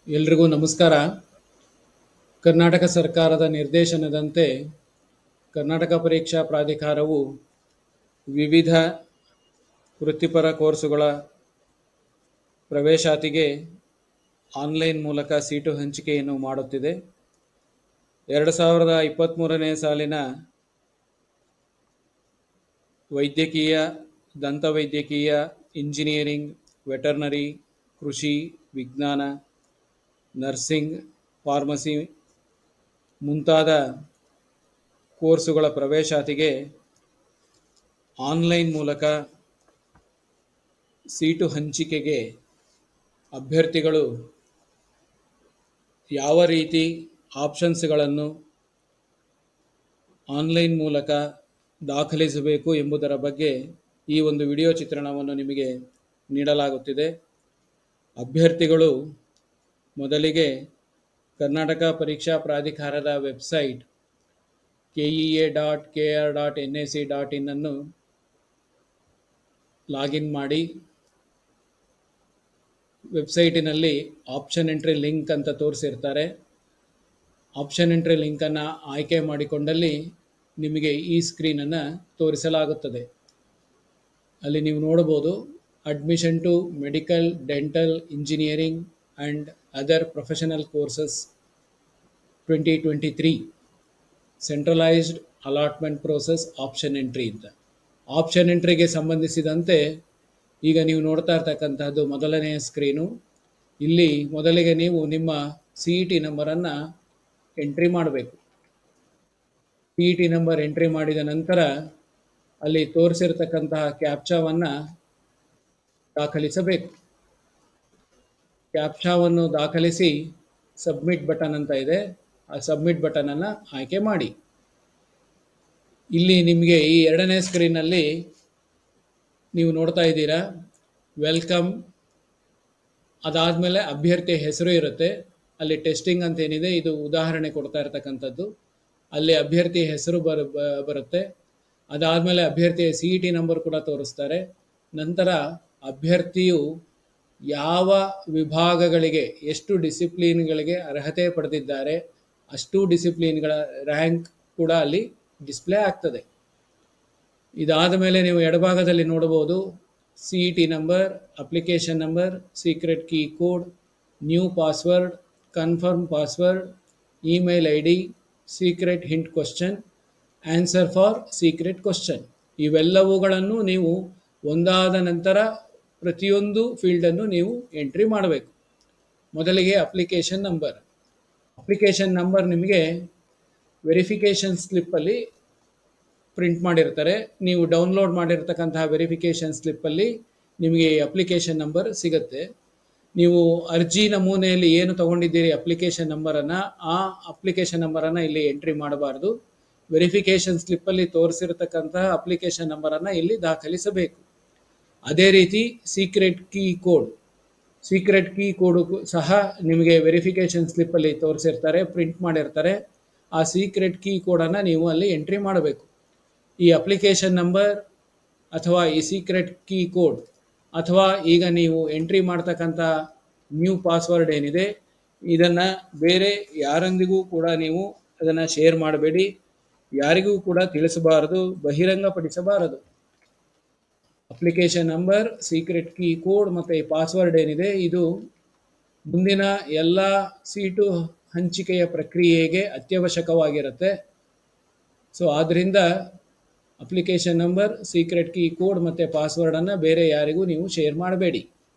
ಎಲ್ರಿಗೂ ನಮಸ್ಕಾರ. ಕರ್ನಾಟಕ ಸರ್ಕಾರದ ನಿರ್ದೇಶನದಂತೆ ಕರ್ನಾಟಕ ಪರೀಕ್ಷಾ ಪ್ರಾಧಿಕಾರವು ವಿವಿಧ ವೃತ್ತಿಪರ ಕೋರ್ಸುಗಳ ಪ್ರವೇಶಾತಿಗೆ ಆನ್ಲೈನ್ ಮೂಲಕ ಸೀಟು ಹಂಚಿಕೆಯನ್ನು ಮಾಡುತ್ತಿದೆ. 2023ನೇ ಸಾಲಿನ ವೈದ್ಯಕೀಯ, ದಂತವೈದ್ಯಕೀಯ, ಇಂಜಿನಿಯರಿಂಗ್, ವೆಟರ್ನರಿ, ಕೃಷಿ ವಿಜ್ಞಾನ, ನರ್ಸಿಂಗ್, ಫಾರ್ಮಸಿ ಮುಂತಾದ ಕೋರ್ಸುಗಳ ಪ್ರವೇಶಾತಿಗೆ ಆನ್ಲೈನ್ ಮೂಲಕ ಸೀಟು ಹಂಚಿಕೆಗೆ ಅಭ್ಯರ್ಥಿಗಳು ಯಾವ ರೀತಿ ಆಪ್ಷನ್ಸ್ಗಳನ್ನು ಆನ್ಲೈನ್ ಮೂಲಕ ದಾಖಲಿಸಬೇಕು ಎಂಬುದರ ಬಗ್ಗೆ ಈ ಒಂದು ವಿಡಿಯೋ ಚಿತ್ರಣವನ್ನು ನಿಮಗೆ ನೀಡಲಾಗುತ್ತಿದೆ. ಅಭ್ಯರ್ಥಿಗಳು ಮೊದಲಿಗೆ ಕರ್ನಾಟಕ ಪರೀಕ್ಷಾ ಪ್ರಾಧಿಕಾರದ ವೆಬ್ಸೈಟ್ kea.kr.nac.in ಅನ್ನು ಲಾಗಿನ್ ಮಾಡಿ ವೆಬ್ಸೈಟಿನಲ್ಲಿ ಆಪ್ಷನ್ ಎಂಟ್ರಿ ಲಿಂಕ್ ಅಂತ ತೋರಿಸಿರ್ತಾರೆ. ಆಪ್ಷನ್ ಎಂಟ್ರಿ ಲಿಂಕನ್ನು ಆಯ್ಕೆ ಮಾಡಿಕೊಂಡಲ್ಲಿ ನಿಮಗೆ ಈ ಸ್ಕ್ರೀನನ್ನು ತೋರಿಸಲಾಗುತ್ತದೆ. ಅಲ್ಲಿ ನೀವು ನೋಡಬಹುದು admission to medical, dental, engineering and other professional courses 2023 centralised allotment process option entry ಅಂತ. ಆಪ್ಷನ್ ಎಂಟ್ರಿಗೆ ಸಂಬಂಧಿಸಿದಂತೆ ಈಗ ನೀವು ನೋಡ್ತಾ ಇರ್ತಕ್ಕಂತಹದ್ದು ಮೊದಲನೆಯ ಸ್ಕ್ರೀನು. ಇಲ್ಲಿ ಮೊದಲಿಗೆ ನೀವು ನಿಮ್ಮ CET ನಂಬರನ್ನು ಎಂಟ್ರಿ ಮಾಡಬೇಕು. CET ನಂಬರ್ ಎಂಟ್ರಿ ಮಾಡಿದ ನಂತರ ಅಲ್ಲಿ ತೋರಿಸಿರ್ತಕ್ಕಂತಹ ಕ್ಯಾಪ್ಚಾವನ್ನು ದಾಖಲಿಸಬೇಕು. ಕ್ಯಾಪ್ಚಾವನ್ನು ದಾಖಲಿಸಿ ಸಬ್ಮಿಟ್ ಬಟನ್ ಅಂತ ಇದೆ, ಆ ಸಬ್ಮಿಟ್ ಬಟನನ್ನು ಆಯ್ಕೆ ಮಾಡಿ. ಇಲ್ಲಿ ನಿಮಗೆ ಈ ಎರಡನೇ ಸ್ಕ್ರೀನಲ್ಲಿ ನೀವು ನೋಡ್ತಾ ಇದ್ದೀರಾ ವೆಲ್ಕಮ್. ಅದಾದಮೇಲೆ ಅಭ್ಯರ್ಥಿಯ ಹೆಸರು ಇರುತ್ತೆ. ಅಲ್ಲಿ ಟೆಸ್ಟಿಂಗ್ ಅಂತ ಏನಿದೆ ಇದು ಉದಾಹರಣೆ ಕೊಡ್ತಾ ಇರ್ತಕ್ಕಂಥದ್ದು. ಅಲ್ಲಿ ಅಭ್ಯರ್ಥಿಯ ಹೆಸರು ಬರುತ್ತೆ. ಅದಾದಮೇಲೆ ಅಭ್ಯರ್ಥಿಯ CET ನಂಬರ್ ಕೂಡ ತೋರಿಸ್ತಾರೆ. ನಂತರ ಅಭ್ಯರ್ಥಿಯು ಯಾವ ವಿಭಾಗಗಳಿಗೆ ಎಷ್ಟು ಡಿಸಿಪ್ಲಿನ್ಗಳಿಗೆ ಅರ್ಹತೆ ಪಡೆದಿದ್ದಾರೆ ಅಷ್ಟು ಡಿಸಿಪ್ಲಿನ್ಗಳ ರ್ಯಾಂಕ್ ಕೂಡ ಅಲ್ಲಿ ಡಿಸ್ಪ್ಲೇ ಆಗ್ತದೆ. ಇದಾದ ಮೇಲೆ ನೀವು ಎಡಭಾಗದಲ್ಲಿ ನೋಡಬಹುದು CET number, application number, secret key code, new password, confirm password, email ID, secret hint question, answer for secret question. ಇವೆಲ್ಲವುಗಳನ್ನು ನೀವು ಒಂದಾದ ನಂತರ ಪ್ರತಿಯೊಂದು ಫೀಲ್ಡನ್ನು ನೀವು ಎಂಟ್ರಿ ಮಾಡಬೇಕು. ಮೊದಲಿಗೆ ಅಪ್ಲಿಕೇಶನ್ ನಂಬರ್. ಅಪ್ಲಿಕೇಶನ್ ನಂಬರ್ ನಿಮಗೆ ವೆರಿಫಿಕೇಷನ್ ಸ್ಲಿಪ್ಪಲ್ಲಿ ಪ್ರಿಂಟ್ ಮಾಡಿರ್ತಾರೆ. ನೀವು ಡೌನ್ಲೋಡ್ ಮಾಡಿರ್ತಕ್ಕಂತಹ ವೆರಿಫಿಕೇಷನ್ ಸ್ಲಿಪ್ಪಲ್ಲಿ ನಿಮಗೆ ಅಪ್ಲಿಕೇಶನ್ ನಂಬರ್ ಸಿಗುತ್ತೆ. ನೀವು ಅರ್ಜಿ ನಮೂನೆಯಲ್ಲಿ ಏನು ತಗೊಂಡಿದ್ದೀರಿ ಅಪ್ಲಿಕೇಶನ್ ನಂಬರನ್ನು, ಆ ಅಪ್ಲಿಕೇಶನ್ ನಂಬರನ್ನು ಇಲ್ಲಿ ಎಂಟ್ರಿ ಮಾಡಬಾರ್ದು. ವೆರಿಫಿಕೇಷನ್ ಸ್ಲಿಪ್ಪಲ್ಲಿ ತೋರಿಸಿರ್ತಕ್ಕಂತಹ ಅಪ್ಲಿಕೇಶನ್ ನಂಬರನ್ನು ಇಲ್ಲಿ ದಾಖಲಿಸಬೇಕು. ಅದೇ ರೀತಿ secret key code. Secret key code ಸಹ ನಿಮಗೆ ವೆರಿಫಿಕೇಷನ್ ಸ್ಲಿಪ್ಪಲ್ಲಿ ತೋರಿಸಿರ್ತಾರೆ, ಪ್ರಿಂಟ್ ಮಾಡಿರ್ತಾರೆ. ಆ ಸೀಕ್ರೆಟ್ ಕೀ ಕೋಡನ್ನು ನೀವು ಅಲ್ಲಿ ಎಂಟ್ರಿ ಮಾಡಬೇಕು. ಈ ಅಪ್ಲಿಕೇಶನ್ ನಂಬರ್ ಅಥವಾ ಈ ಸೀಕ್ರೆಟ್ ಕೀ ಕೋಡ್ ಅಥವಾ ಈಗ ನೀವು ಎಂಟ್ರಿ ಮಾಡ್ತಕ್ಕಂಥ ನ್ಯೂ ಪಾಸ್ವರ್ಡ್ ಏನಿದೆ ಇದನ್ನು ಬೇರೆ ಯಾರೊಂದಿಗೂ ಕೂಡ ನೀವು ಅದನ್ನು ಶೇರ್ ಮಾಡಬೇಡಿ. ಯಾರಿಗೂ ಕೂಡ ತಿಳಿಸಬಾರದು, ಬಹಿರಂಗಪಡಿಸಬಾರದು. Application number, secret key code ಮತ್ತು ಈ ಪಾಸ್ವರ್ಡ್ ಏನಿದೆ ಇದು ಮುಂದಿನ ಎಲ್ಲ ಸೀಟು ಹಂಚಿಕೆಯ ಪ್ರಕ್ರಿಯೆಗೆ ಅತ್ಯವಶ್ಯಕವಾಗಿರುತ್ತೆ. ಸೊ ಆದ್ದರಿಂದ application number, secret key code ಮತ್ತು ಪಾಸ್ವರ್ಡನ್ನು ಬೇರೆ ಯಾರಿಗೂ ನೀವು ಶೇರ್ ಮಾಡಬೇಡಿ.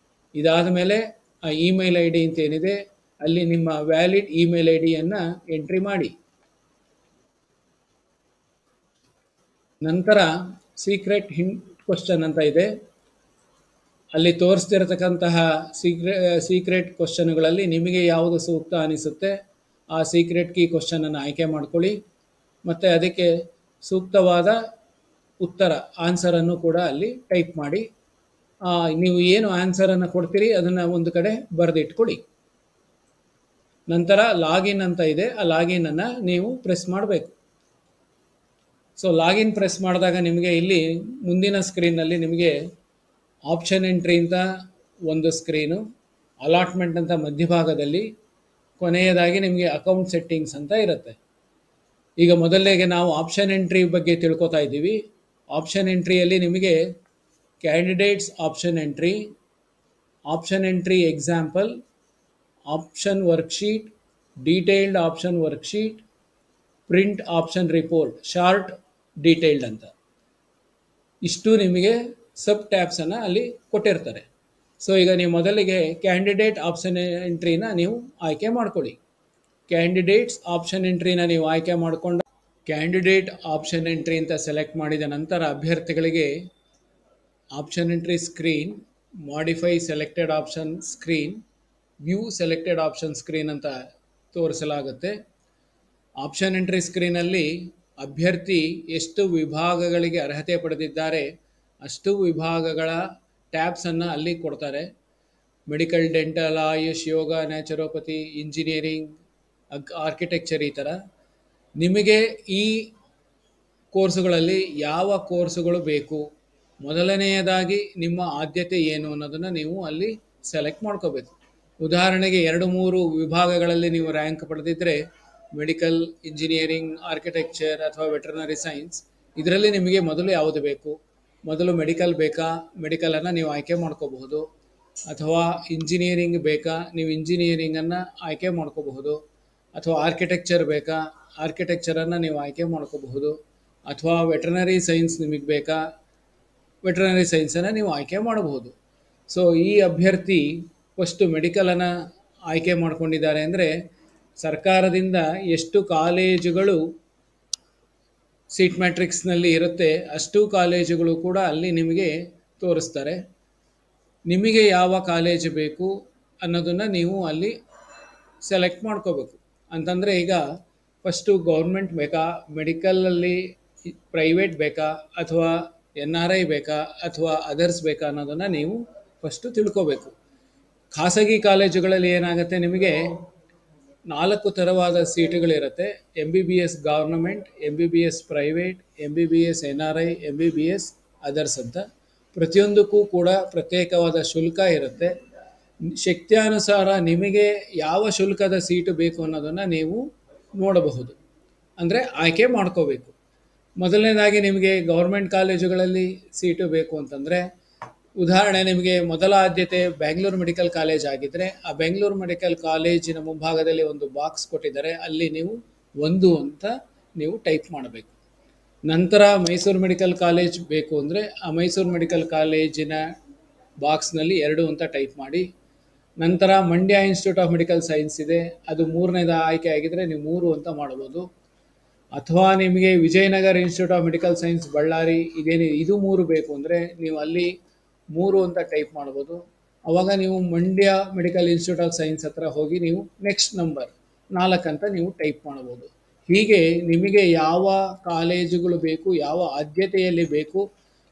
ಇದಾದ ಮೇಲೆ ಆ ಇಮೇಲ್ ID ಅಂತ ಏನಿದೆ ಅಲ್ಲಿ ನಿಮ್ಮ ವ್ಯಾಲಿಡ್ ಇಮೇಲ್ IDಯನ್ನು ಎಂಟ್ರಿ ಮಾಡಿ. ನಂತರ ಸೀಕ್ರೆಟ್ ಹಿಂಟ್ ಕ್ವಶನ್ ಅಂತ ಇದೆ. ಅಲ್ಲಿ ತೋರಿಸ್ತಿರತಕ್ಕಂತಹ ಸೀಕ್ರೆಟ್ ಕ್ವಶನ್ಗಳಲ್ಲಿ ನಿಮಗೆ ಯಾವುದು ಸೂಕ್ತ ಅನಿಸುತ್ತೆ ಆ ಸೀಕ್ರೆಟ್ ಕೀ ಕ್ವಶನನ್ನು ಆಯ್ಕೆ ಮಾಡ್ಕೊಳ್ಳಿ. ಮತ್ತು ಅದಕ್ಕೆ ಸೂಕ್ತವಾದ ಉತ್ತರ ಆನ್ಸರನ್ನು ಕೂಡ ಅಲ್ಲಿ ಟೈಪ್ ಮಾಡಿ. ನೀವು ಏನು ಆನ್ಸರನ್ನು ಕೊಡ್ತೀರಿ ಅದನ್ನು ಒಂದು ಕಡೆ ಬರೆದಿಟ್ಕೊಳ್ಳಿ. ನಂತರ ಲಾಗಿನ್ ಅಂತ ಇದೆ, ಆ ಲಾಗಿನನ್ನು ನೀವು ಪ್ರೆಸ್ ಮಾಡಬೇಕು. ಸೊ ಲಾಗಿನ್ ಪ್ರೆಸ್ ಮಾಡಿದಾಗ ನಿಮಗೆ ಇಲ್ಲಿ ಮುಂದಿನ ಸ್ಕ್ರೀನ್ನಲ್ಲಿ ನಿಮಗೆ ಆಪ್ಷನ್ ಎಂಟ್ರಿ ಅಂತ ಒಂದು ಸ್ಕ್ರೀನು, ಅಲಾಟ್ಮೆಂಟ್ ಅಂತ ಮಧ್ಯಭಾಗದಲ್ಲಿ, ಕೊನೆಯದಾಗಿ ನಿಮಗೆ ಅಕೌಂಟ್ ಸೆಟ್ಟಿಂಗ್ಸ್ ಅಂತ ಇರುತ್ತೆ. ಈಗ ಮೊದಲನೇಗೆ ನಾವು ಆಪ್ಷನ್ ಎಂಟ್ರಿ ಬಗ್ಗೆ ತಿಳ್ಕೊತಾ ಇದ್ದೀವಿ. ಆಪ್ಷನ್ ಎಂಟ್ರಿಯಲ್ಲಿ ನಿಮಗೆ candidates option entry example, option worksheet, detailed option worksheet, print option report, short, detailed ಅಂತ ಇಷ್ಟು ನಿಮಗೆ ಸಬ್ ಟ್ಯಾಬ್ಸನ್ನು ಅಲ್ಲಿ ಕೊಟ್ಟಿರ್ತಾರೆ. ಸೊ ಈಗ ನೀವು ಮೊದಲಿಗೆ ಕ್ಯಾಂಡಿಡೇಟ್ ಆಪ್ಷನ್ ಎಂಟ್ರಿನ ನೀವು ಆಯ್ಕೆ ಮಾಡ್ಕೊಳ್ಳಿ. ಕ್ಯಾಂಡಿಡೇಟ್ಸ್ ಆಪ್ಷನ್ ಎಂಟ್ರಿನ ನೀವು ಆಯ್ಕೆ ಮಾಡಿಕೊಂಡು ಕ್ಯಾಂಡಿಡೇಟ್ ಆಪ್ಷನ್ ಎಂಟ್ರಿ ಅಂತ ಸೆಲೆಕ್ಟ್ ಮಾಡಿದ ನಂತರ ಅಭ್ಯರ್ಥಿಗಳಿಗೆ option entry screen, modify selected option screen, view selected option screen ಅಂತ ತೋರಿಸಲಾಗುತ್ತೆ. ಆಪ್ಷನ್ ಎಂಟ್ರಿ ಸ್ಕ್ರೀನಲ್ಲಿ ಅಭ್ಯರ್ಥಿ ಎಷ್ಟು ವಿಭಾಗಗಳಿಗೆ ಅರ್ಹತೆ ಪಡೆದಿದ್ದಾರೆ ಅಷ್ಟು ವಿಭಾಗಗಳ ಟ್ಯಾಬ್ಸನ್ನು ಅಲ್ಲಿ ಕೊಡ್ತಾರೆ. ಮೆಡಿಕಲ್, ಡೆಂಟಲ್, ಆಯುಷ್, ಯೋಗ, ನ್ಯಾಚುರೋಪತಿ, ಇಂಜಿನಿಯರಿಂಗ್, ಆರ್ಕಿಟೆಕ್ಚರ್, ಈ ಥರ ನಿಮಗೆ ಈ ಕೋರ್ಸುಗಳಲ್ಲಿ ಯಾವ ಕೋರ್ಸುಗಳು ಬೇಕು, ಮೊದಲನೆಯದಾಗಿ ನಿಮ್ಮ ಆದ್ಯತೆ ಏನು ಅನ್ನೋದನ್ನು ನೀವು ಅಲ್ಲಿ ಸೆಲೆಕ್ಟ್ ಮಾಡ್ಕೋಬೇಕು. ಉದಾಹರಣೆಗೆ 2-3 ವಿಭಾಗಗಳಲ್ಲಿ ನೀವು ರ್ಯಾಂಕ್ ಪಡೆದಿದ್ದರೆ ಮೆಡಿಕಲ್, ಇಂಜಿನಿಯರಿಂಗ್, ಆರ್ಕಿಟೆಕ್ಚರ್ ಅಥವಾ ವೆಟರ್ನರಿ ಸೈನ್ಸ್, ಇದರಲ್ಲಿ ನಿಮಗೆ ಮೊದಲು ಯಾವುದು ಬೇಕು, ಮೊದಲು ಮೆಡಿಕಲ್ ಬೇಕಾ, ಮೆಡಿಕಲನ್ನು ನೀವು ಆಯ್ಕೆ ಮಾಡ್ಕೋಬಹುದು. ಅಥವಾ ಇಂಜಿನಿಯರಿಂಗ್ ಬೇಕಾ, ನೀವು ಇಂಜಿನಿಯರಿಂಗನ್ನು ಆಯ್ಕೆ ಮಾಡ್ಕೋಬಹುದು. ಅಥವಾ ಆರ್ಕಿಟೆಕ್ಚರ್ ಬೇಕಾ, ಆರ್ಕಿಟೆಕ್ಚರನ್ನು ನೀವು ಆಯ್ಕೆ ಮಾಡ್ಕೋಬಹುದು. ಅಥವಾ ವೆಟರ್ನರಿ ಸೈನ್ಸ್ ನಿಮಗೆ ಬೇಕಾ, ವೆಟರ್ನರಿ ಸೈನ್ಸನ್ನು ನೀವು ಆಯ್ಕೆ ಮಾಡಬಹುದು. ಸೊ ಈ ಅಭ್ಯರ್ಥಿ ಫಸ್ಟು ಮೆಡಿಕಲನ್ನು ಆಯ್ಕೆ ಮಾಡ್ಕೊಂಡಿದ್ದಾರೆ ಅಂದರೆ ಸರ್ಕಾರದಿಂದ ಎಷ್ಟು ಕಾಲೇಜುಗಳು ಸೀಟ್ ಮ್ಯಾಟ್ರಿಕ್ಸ್ನಲ್ಲಿ ಇರುತ್ತೆ ಅಷ್ಟು ಕಾಲೇಜುಗಳು ಕೂಡ ಅಲ್ಲಿ ನಿಮಗೆ ತೋರಿಸ್ತಾರೆ. ನಿಮಗೆ ಯಾವ ಕಾಲೇಜು ಬೇಕು ಅನ್ನೋದನ್ನು ನೀವು ಅಲ್ಲಿ ಸೆಲೆಕ್ಟ್ ಮಾಡ್ಕೋಬೇಕು. ಅಂತಂದರೆ ಈಗ ಫಸ್ಟು ಗೌರ್ಮೆಂಟ್ ಬೇಕಾ, ಮೆಡಿಕಲಲ್ಲಿ ಪ್ರೈವೇಟ್ ಬೇಕಾ, ಅಥವಾ NRI ಬೇಕಾ, ಅಥವಾ ಅದರ್ಸ್ ಬೇಕಾ ಅನ್ನೋದನ್ನು ನೀವು ಫಸ್ಟು ತಿಳ್ಕೋಬೇಕು. ಖಾಸಗಿ ಕಾಲೇಜುಗಳಲ್ಲಿ ಏನಾಗುತ್ತೆ, ನಿಮಗೆ 4 ಥರವಾದ ಸೀಟುಗಳಿರುತ್ತೆ. MBBS government, MBBS private, MBBS NRI, MBBS others ಅಂತ. ಪ್ರತಿಯೊಂದಕ್ಕೂ ಕೂಡ ಪ್ರತ್ಯೇಕವಾದ ಶುಲ್ಕ ಇರುತ್ತೆ. ಶಕ್ತ್ಯಾನುಸಾರ ನಿಮಗೆ ಯಾವ ಶುಲ್ಕದ ಸೀಟು ಬೇಕು ಅನ್ನೋದನ್ನು ನೀವು ನೋಡಬಹುದು, ಅಂದರೆ ಆಯ್ಕೆ ಮಾಡ್ಕೋಬೇಕು. ಮೊದಲನೇದಾಗಿ ನಿಮಗೆ ಗೌರ್ಮೆಂಟ್ ಕಾಲೇಜುಗಳಲ್ಲಿ ಸೀಟು ಬೇಕು ಅಂತಂದರೆ, ಉದಾಹರಣೆ ನಿಮಗೆ ಮೊದಲ ಆದ್ಯತೆ ಬೆಂಗಳೂರು ಮೆಡಿಕಲ್ ಕಾಲೇಜ್ ಆಗಿದ್ದರೆ ಆ ಬೆಂಗಳೂರು ಮೆಡಿಕಲ್ ಕಾಲೇಜಿನ ಮುಂಭಾಗದಲ್ಲಿ ಒಂದು ಬಾಕ್ಸ್ ಕೊಟ್ಟಿದ್ದಾರೆ, ಅಲ್ಲಿ ನೀವು 1 ಅಂತ ನೀವು ಟೈಪ್ ಮಾಡಬೇಕು. ನಂತರ ಮೈಸೂರು ಮೆಡಿಕಲ್ ಕಾಲೇಜ್ ಬೇಕು ಅಂದರೆ ಆ ಮೈಸೂರು ಮೆಡಿಕಲ್ ಕಾಲೇಜಿನ ಬಾಕ್ಸ್ನಲ್ಲಿ 2 ಅಂತ ಟೈಪ್ ಮಾಡಿ. ನಂತರ Mandya institute of medical science ಇದೆ, ಅದು 3ನೇದ ಆಯ್ಕೆ ಆಗಿದ್ದರೆ ನೀವು 3 ಅಂತ ಮಾಡ್ಬೋದು. ಅಥವಾ ನಿಮಗೆ Vijayanagara institute of medical science Ballari ಇದು 3 ಬೇಕು ಅಂದರೆ ನೀವು ಅಲ್ಲಿ 3 ಅಂತ ಟೈಪ್ ಮಾಡ್ಬೋದು. ಆವಾಗ ನೀವು Mandya medical institute of science ಹತ್ರ ಹೋಗಿ ನೀವು ನೆಕ್ಸ್ಟ್ ನಂಬರ್ 4 ಅಂತ ನೀವು ಟೈಪ್ ಮಾಡ್ಬೋದು. ಹೀಗೆ ನಿಮಗೆ ಯಾವ ಕಾಲೇಜುಗಳು ಬೇಕು, ಯಾವ ಆದ್ಯತೆಯಲ್ಲಿ ಬೇಕು,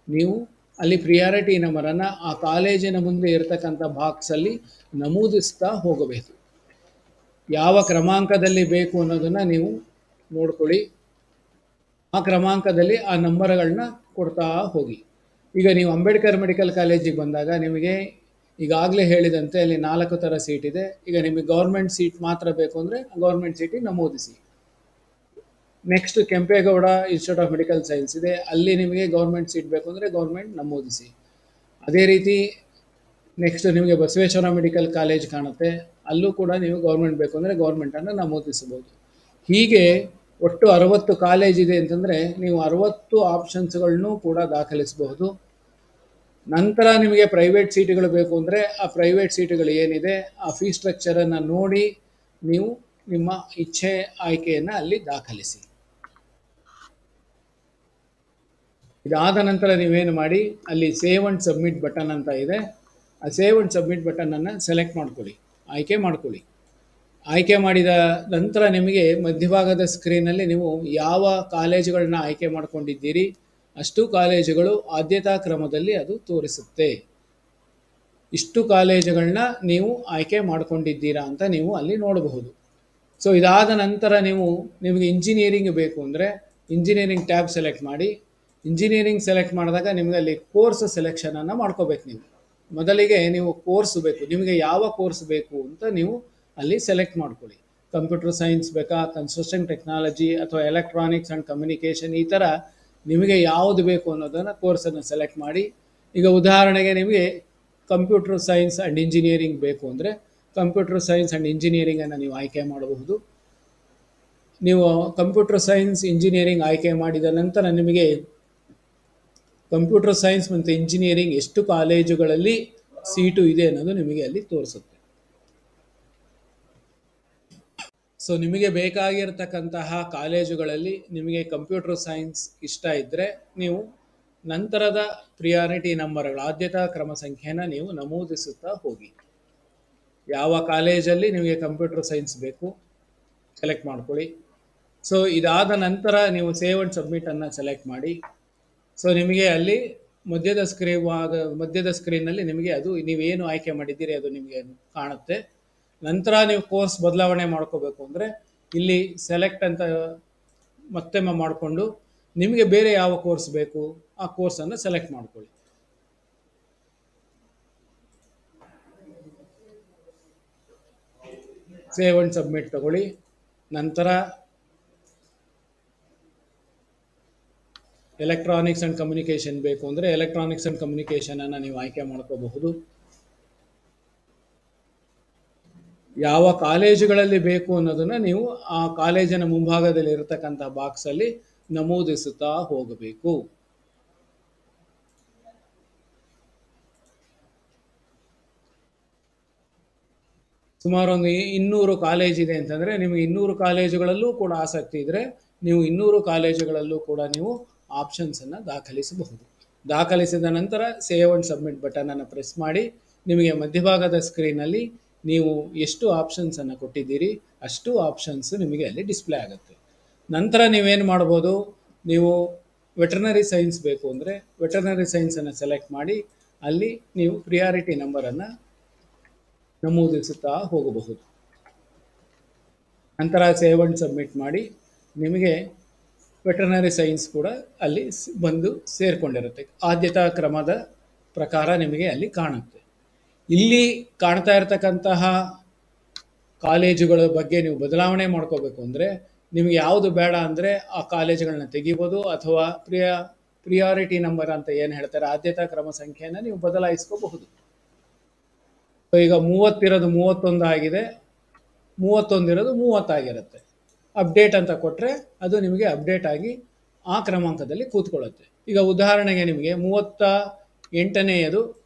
ನೀವು ಅಲ್ಲಿ ಪ್ರಿಯಾರಿಟಿ ನಂಬರನ್ನು ಆ ಕಾಲೇಜಿನ ಮುಂದೆ ಇರತಕ್ಕಂಥ ಬಾಕ್ಸಲ್ಲಿ ನಮೂದಿಸ್ತಾ ಹೋಗಬೇಕು. ಯಾವ ಕ್ರಮಾಂಕದಲ್ಲಿ ಬೇಕು ಅನ್ನೋದನ್ನು ನೀವು ನೋಡ್ಕೊಳ್ಳಿ. ಆ ಕ್ರಮಾಂಕದಲ್ಲಿ ಆ ನಂಬರ್ಗಳನ್ನ ಕೊಡ್ತಾ ಹೋಗಿ. ಈಗ ನೀವು ಅಂಬೇಡ್ಕರ್ ಮೆಡಿಕಲ್ ಕಾಲೇಜಿಗೆ ಬಂದಾಗ ನಿಮಗೆ ಈಗಾಗಲೇ ಹೇಳಿದಂತೆ ಅಲ್ಲಿ 4 ಥರ ಸೀಟ್ ಇದೆ. ಈಗ ನಿಮಗೆ ಗೌರ್ಮೆಂಟ್ ಸೀಟ್ ಮಾತ್ರ ಬೇಕು ಅಂದರೆ ಗೌರ್ಮೆಂಟ್ ಸೀಟಿಗೆ ನಮೂದಿಸಿ. Next Kempegowda institute of medical science ಇದೆ, ಅಲ್ಲಿ ನಿಮಗೆ ಗೌರ್ಮೆಂಟ್ ಸೀಟ್ ಬೇಕು ಅಂದರೆ ಗೌರ್ಮೆಂಟ್ ನಮೂದಿಸಿ. ಅದೇ ರೀತಿ ನೆಕ್ಸ್ಟ್ ನಿಮಗೆ ಬಸವೇಶ್ವರ ಮೆಡಿಕಲ್ ಕಾಲೇಜ್ ಕಾಣುತ್ತೆ, ಅಲ್ಲೂ ಕೂಡ ನೀವು ಗೌರ್ಮೆಂಟ್ ಬೇಕು ಅಂದರೆ ಗೌರ್ಮೆಂಟನ್ನು ನಮೂದಿಸಬಹುದು. ಹೀಗೆ ಒಟ್ಟು 60 ಕಾಲೇಜ್ ಇದೆ ಅಂತಂದರೆ ನೀವು 60 ಆಪ್ಷನ್ಸ್ಗಳನ್ನೂ ಕೂಡ ದಾಖಲಿಸಬಹುದು. ನಂತರ ನಿಮಗೆ ಪ್ರೈವೇಟ್ ಸೀಟುಗಳು ಬೇಕು ಅಂದರೆ ಆ ಪ್ರೈವೇಟ್ ಸೀಟುಗಳು ಏನಿದೆ ಆ ಫೀ ಸ್ಟ್ರಕ್ಚರನ್ನು ನೋಡಿ ನೀವು ನಿಮ್ಮ ಇಚ್ಛೆ ಆಯ್ಕೆಯನ್ನು ಅಲ್ಲಿ ದಾಖಲಿಸಿ. ಇದಾದ ನಂತರ ನೀವೇನು ಮಾಡಿ, ಅಲ್ಲಿ ಸೇವ್ ಆ್ಯಂಡ್ ಸಬ್ಮಿಟ್ ಬಟನ್ ಅಂತ ಇದೆ, ಆ ಸೇವ್ ಆ್ಯಂಡ್ ಸಬ್ಮಿಟ್ ಬಟನನ್ನು ಸೆಲೆಕ್ಟ್ ಮಾಡ್ಕೊಳ್ಳಿ, ಆಯ್ಕೆ ಮಾಡ್ಕೊಳ್ಳಿ. ಆಯ್ಕೆ ಮಾಡಿದ ನಂತರ ನಿಮಗೆ ಮಧ್ಯಭಾಗದ ಸ್ಕ್ರೀನಲ್ಲಿ ನೀವು ಯಾವ ಕಾಲೇಜುಗಳನ್ನ ಆಯ್ಕೆ ಮಾಡ್ಕೊಂಡಿದ್ದೀರಿ ಅಷ್ಟು ಕಾಲೇಜುಗಳು ಆದ್ಯತಾ ಕ್ರಮದಲ್ಲಿ ಅದು ತೋರಿಸುತ್ತೆ. ಇಷ್ಟು ಕಾಲೇಜುಗಳನ್ನ ನೀವು ಆಯ್ಕೆ ಮಾಡ್ಕೊಂಡಿದ್ದೀರಾ ಅಂತ ನೀವು ಅಲ್ಲಿ ನೋಡಬಹುದು. ಸೊ ಇದಾದ ನಂತರ ನಿಮಗೆ ಇಂಜಿನಿಯರಿಂಗ್ ಬೇಕು ಅಂದರೆ ಇಂಜಿನಿಯರಿಂಗ್ ಟ್ಯಾಬ್ ಸೆಲೆಕ್ಟ್ ಮಾಡಿ. ಇಂಜಿನಿಯರಿಂಗ್ ಸೆಲೆಕ್ಟ್ ಮಾಡಿದಾಗ ನಿಮಗೆ ಅಲ್ಲಿ ಕೋರ್ಸ್ ಸೆಲೆಕ್ಷನನ್ನು ಮಾಡ್ಕೋಬೇಕು. ನೀವು ಮೊದಲಿಗೆ ನೀವು ಕೋರ್ಸ್ ಬೇಕು, ನಿಮಗೆ ಯಾವ ಕೋರ್ಸ್ ಬೇಕು ಅಂತ ನೀವು ಅಲ್ಲಿ ಸೆಲೆಕ್ಟ್ ಮಾಡ್ಕೊಳ್ಳಿ. ಕಂಪ್ಯೂಟರ್ ಸೈನ್ಸ್ ಬೇಕಾ, ಕನ್ಸ್ಟ್ರಕ್ಷನ್ ಟೆಕ್ನಾಲಜಿ ಅಥವಾ ಎಲೆಕ್ಟ್ರಾನಿಕ್ಸ್ ಆ್ಯಂಡ್ ಕಮ್ಯುನಿಕೇಷನ್, ಈ ಥರ ನಿಮಗೆ ಯಾವುದು ಬೇಕು ಅನ್ನೋದನ್ನು ಕೋರ್ಸನ್ನು ಸೆಲೆಕ್ಟ್ ಮಾಡಿ. ಈಗ ಉದಾಹರಣೆಗೆ ನಿಮಗೆ ಕಂಪ್ಯೂಟರ್ ಸೈನ್ಸ್ ಆ್ಯಂಡ್ ಇಂಜಿನಿಯರಿಂಗ್ ಬೇಕು ಅಂದರೆ ಕಂಪ್ಯೂಟರ್ ಸೈನ್ಸ್ ಆ್ಯಂಡ್ ಇಂಜಿನಿಯರಿಂಗನ್ನು ನೀವು ಆಯ್ಕೆ ಮಾಡಬಹುದು. ನೀವು ಕಂಪ್ಯೂಟರ್ ಸೈನ್ಸ್ ಇಂಜಿನಿಯರಿಂಗ್ ಆಯ್ಕೆ ಮಾಡಿದ ನಂತರ ನಿಮಗೆ ಕಂಪ್ಯೂಟರ್ ಸೈನ್ಸ್ ಮತ್ತು ಇಂಜಿನಿಯರಿಂಗ್ ಎಷ್ಟು ಕಾಲೇಜುಗಳಲ್ಲಿ ಸೀಟು ಇದೆ ಅನ್ನೋದು ನಿಮಗೆ ಅಲ್ಲಿ ತೋರಿಸುತ್ತೆ. ಸೊ ನಿಮಗೆ ಬೇಕಾಗಿರ್ತಕ್ಕಂತಹ ಕಾಲೇಜುಗಳಲ್ಲಿ ನಿಮಗೆ ಕಂಪ್ಯೂಟರ್ ಸೈನ್ಸ್ ಇಷ್ಟ ಇದ್ದರೆ ನೀವು ನಂತರದ ಪ್ರಿಯಾರಿಟಿ ನಂಬರ್ಗಳ ಆದ್ಯತಾ ಕ್ರಮ ಸಂಖ್ಯೆಯನ್ನು ನೀವು ನಮೂದಿಸುತ್ತಾ ಹೋಗಿ. ಯಾವ ಕಾಲೇಜಲ್ಲಿ ನಿಮಗೆ ಕಂಪ್ಯೂಟರ್ ಸೈನ್ಸ್ ಬೇಕು ಸೆಲೆಕ್ಟ್ ಮಾಡ್ಕೊಳ್ಳಿ. ಸೊ ಇದಾದ ನಂತರ ನೀವು ಸೇವ್ ಅಂಡ್ ಸಬ್ಮಿಟನ್ನು ಸೆಲೆಕ್ಟ್ ಮಾಡಿ. ಸೊ ನಿಮಗೆ ಅಲ್ಲಿ ಮಧ್ಯದ ಸ್ಕ್ರೀನ್ನಲ್ಲಿ ನಿಮಗೆ ಅದು ನೀವೇನು ಆಯ್ಕೆ ಮಾಡಿದ್ದೀರಿ ಅದು ನಿಮಗೆ ಕಾಣುತ್ತೆ. ನಂತರ ನೀವು ಕೋರ್ಸ್ ಬದಲಾವಣೆ ಮಾಡ್ಕೋಬೇಕು ಅಂದರೆ ಇಲ್ಲಿ ಸೆಲೆಕ್ಟ್ ಅಂತ ಮತ್ತೆ ಮಾಡಿಕೊಂಡು ನಿಮಗೆ ಬೇರೆ ಯಾವ ಕೋರ್ಸ್ ಬೇಕು ಆ ಕೋರ್ಸನ್ನು ಸೆಲೆಕ್ಟ್ ಮಾಡ್ಕೊಳ್ಳಿ. ಸೇವ್ ಅಂಡ್ ಸಬ್ಮಿಟ್ ತಗೊಳ್ಳಿ. ನಂತರ ಎಲೆಕ್ಟ್ರಾನಿಕ್ಸ್ ಆ್ಯಂಡ್ ಕಮ್ಯುನಿಕೇಷನ್ ಬೇಕು ಅಂದರೆ ಎಲೆಕ್ಟ್ರಾನಿಕ್ಸ್ ಆ್ಯಂಡ್ ಕಮ್ಯುನಿಕೇಷನನ್ನು ನೀವು ಆಯ್ಕೆ ಮಾಡ್ಕೋಬಹುದು. ಯಾವ ಕಾಲೇಜುಗಳಲ್ಲಿ ಬೇಕು ಅನ್ನೋದನ್ನು ನೀವು ಆ ಕಾಲೇಜಿನ ಮುಂಭಾಗದಲ್ಲಿ ಇರತಕ್ಕಂಥ ಬಾಕ್ಸಲ್ಲಿ ನಮೂದಿಸುತ್ತಾ ಹೋಗಬೇಕು. ಸುಮಾರು ಒಂದು 200 ಕಾಲೇಜ್ ಇದೆ ಅಂತಂದರೆ ನಿಮಗೆ 200 ಕಾಲೇಜುಗಳಲ್ಲೂ ಕೂಡ ಆಸಕ್ತಿ ಇದ್ದರೆ ನೀವು 200 ಕಾಲೇಜುಗಳಲ್ಲೂ ಕೂಡ ನೀವು ಆಪ್ಷನ್ಸನ್ನು ದಾಖಲಿಸಬಹುದು. ದಾಖಲಿಸಿದ ನಂತರ ಸೇವ್ ಅಂಡ್ ಸಬ್ಮಿಟ್ ಬಟನನ್ನು ಪ್ರೆಸ್ ಮಾಡಿ ನಿಮಗೆ ಮಧ್ಯಭಾಗದ ಸ್ಕ್ರೀನಲ್ಲಿ ನೀವು ಎಷ್ಟು ಆಪ್ಷನ್ಸನ್ನು ಕೊಟ್ಟಿದ್ದೀರಿ ಅಷ್ಟು ಆಪ್ಷನ್ಸ್ ನಿಮಗೆ ಅಲ್ಲಿ ಡಿಸ್ಪ್ಲೇ ಆಗುತ್ತೆ. ನಂತರ ನೀವೇನು ಮಾಡ್ಬೋದು, ನೀವು ವೆಟರ್ನರಿ ಸೈನ್ಸ್ ಬೇಕು ಅಂದರೆ ವೆಟರ್ನರಿ ಸೈನ್ಸನ್ನು ಸೆಲೆಕ್ಟ್ ಮಾಡಿ ಅಲ್ಲಿ ನೀವು ಪ್ರಿಯಾರಿಟಿ ನಂಬರನ್ನು ನಮೂದಿಸುತ್ತಾ ಹೋಗಬಹುದು. ನಂತರ ಸೇವ್ ಅಂಡ್ ಸಬ್ಮಿಟ್ ಮಾಡಿ ನಿಮಗೆ ವೆಟರ್ನರಿ ಸೈನ್ಸ್ ಕೂಡ ಅಲ್ಲಿ ಬಂದು ಸೇರಿಕೊಂಡಿರುತ್ತೆ. ಆದ್ಯತಾ ಕ್ರಮದ ಪ್ರಕಾರ ನಿಮಗೆ ಅಲ್ಲಿ ಕಾಣುತ್ತೆ. ಇಲ್ಲಿ ಕಾಣ್ತಾ ಇರತಕ್ಕಂತಹ ಕಾಲೇಜುಗಳ ಬಗ್ಗೆ ನೀವು ಬದಲಾವಣೆ ಮಾಡ್ಕೋಬೇಕು ಅಂದರೆ ನಿಮಗೆ ಯಾವುದು ಬೇಡ ಅಂದರೆ ಆ ಕಾಲೇಜುಗಳನ್ನ ತೆಗಿಬೋದು ಅಥವಾ ಪ್ರಿಯಾರಿಟಿ ನಂಬರ್ ಅಂತ ಏನು ಹೇಳ್ತಾರೆ ಆದ್ಯತಾ ಕ್ರಮ ಸಂಖ್ಯೆಯನ್ನು ನೀವು ಬದಲಾಯಿಸ್ಕೋಬಹುದು. ಈಗ 30 ಇರೋದು 31 ಆಗಿದೆ, 31 ಇರೋದು 30 ಆಗಿರುತ್ತೆ. ಅಪ್ಡೇಟ್ ಅಂತ ಕೊಟ್ಟರೆ ಅದು ನಿಮಗೆ ಅಪ್ಡೇಟ್ ಆಗಿ ಆ ಕ್ರಮಾಂಕದಲ್ಲಿ ಕೂತ್ಕೊಳ್ಳುತ್ತೆ. ಈಗ ಉದಾಹರಣೆಗೆ ನಿಮಗೆ 38ನೇದು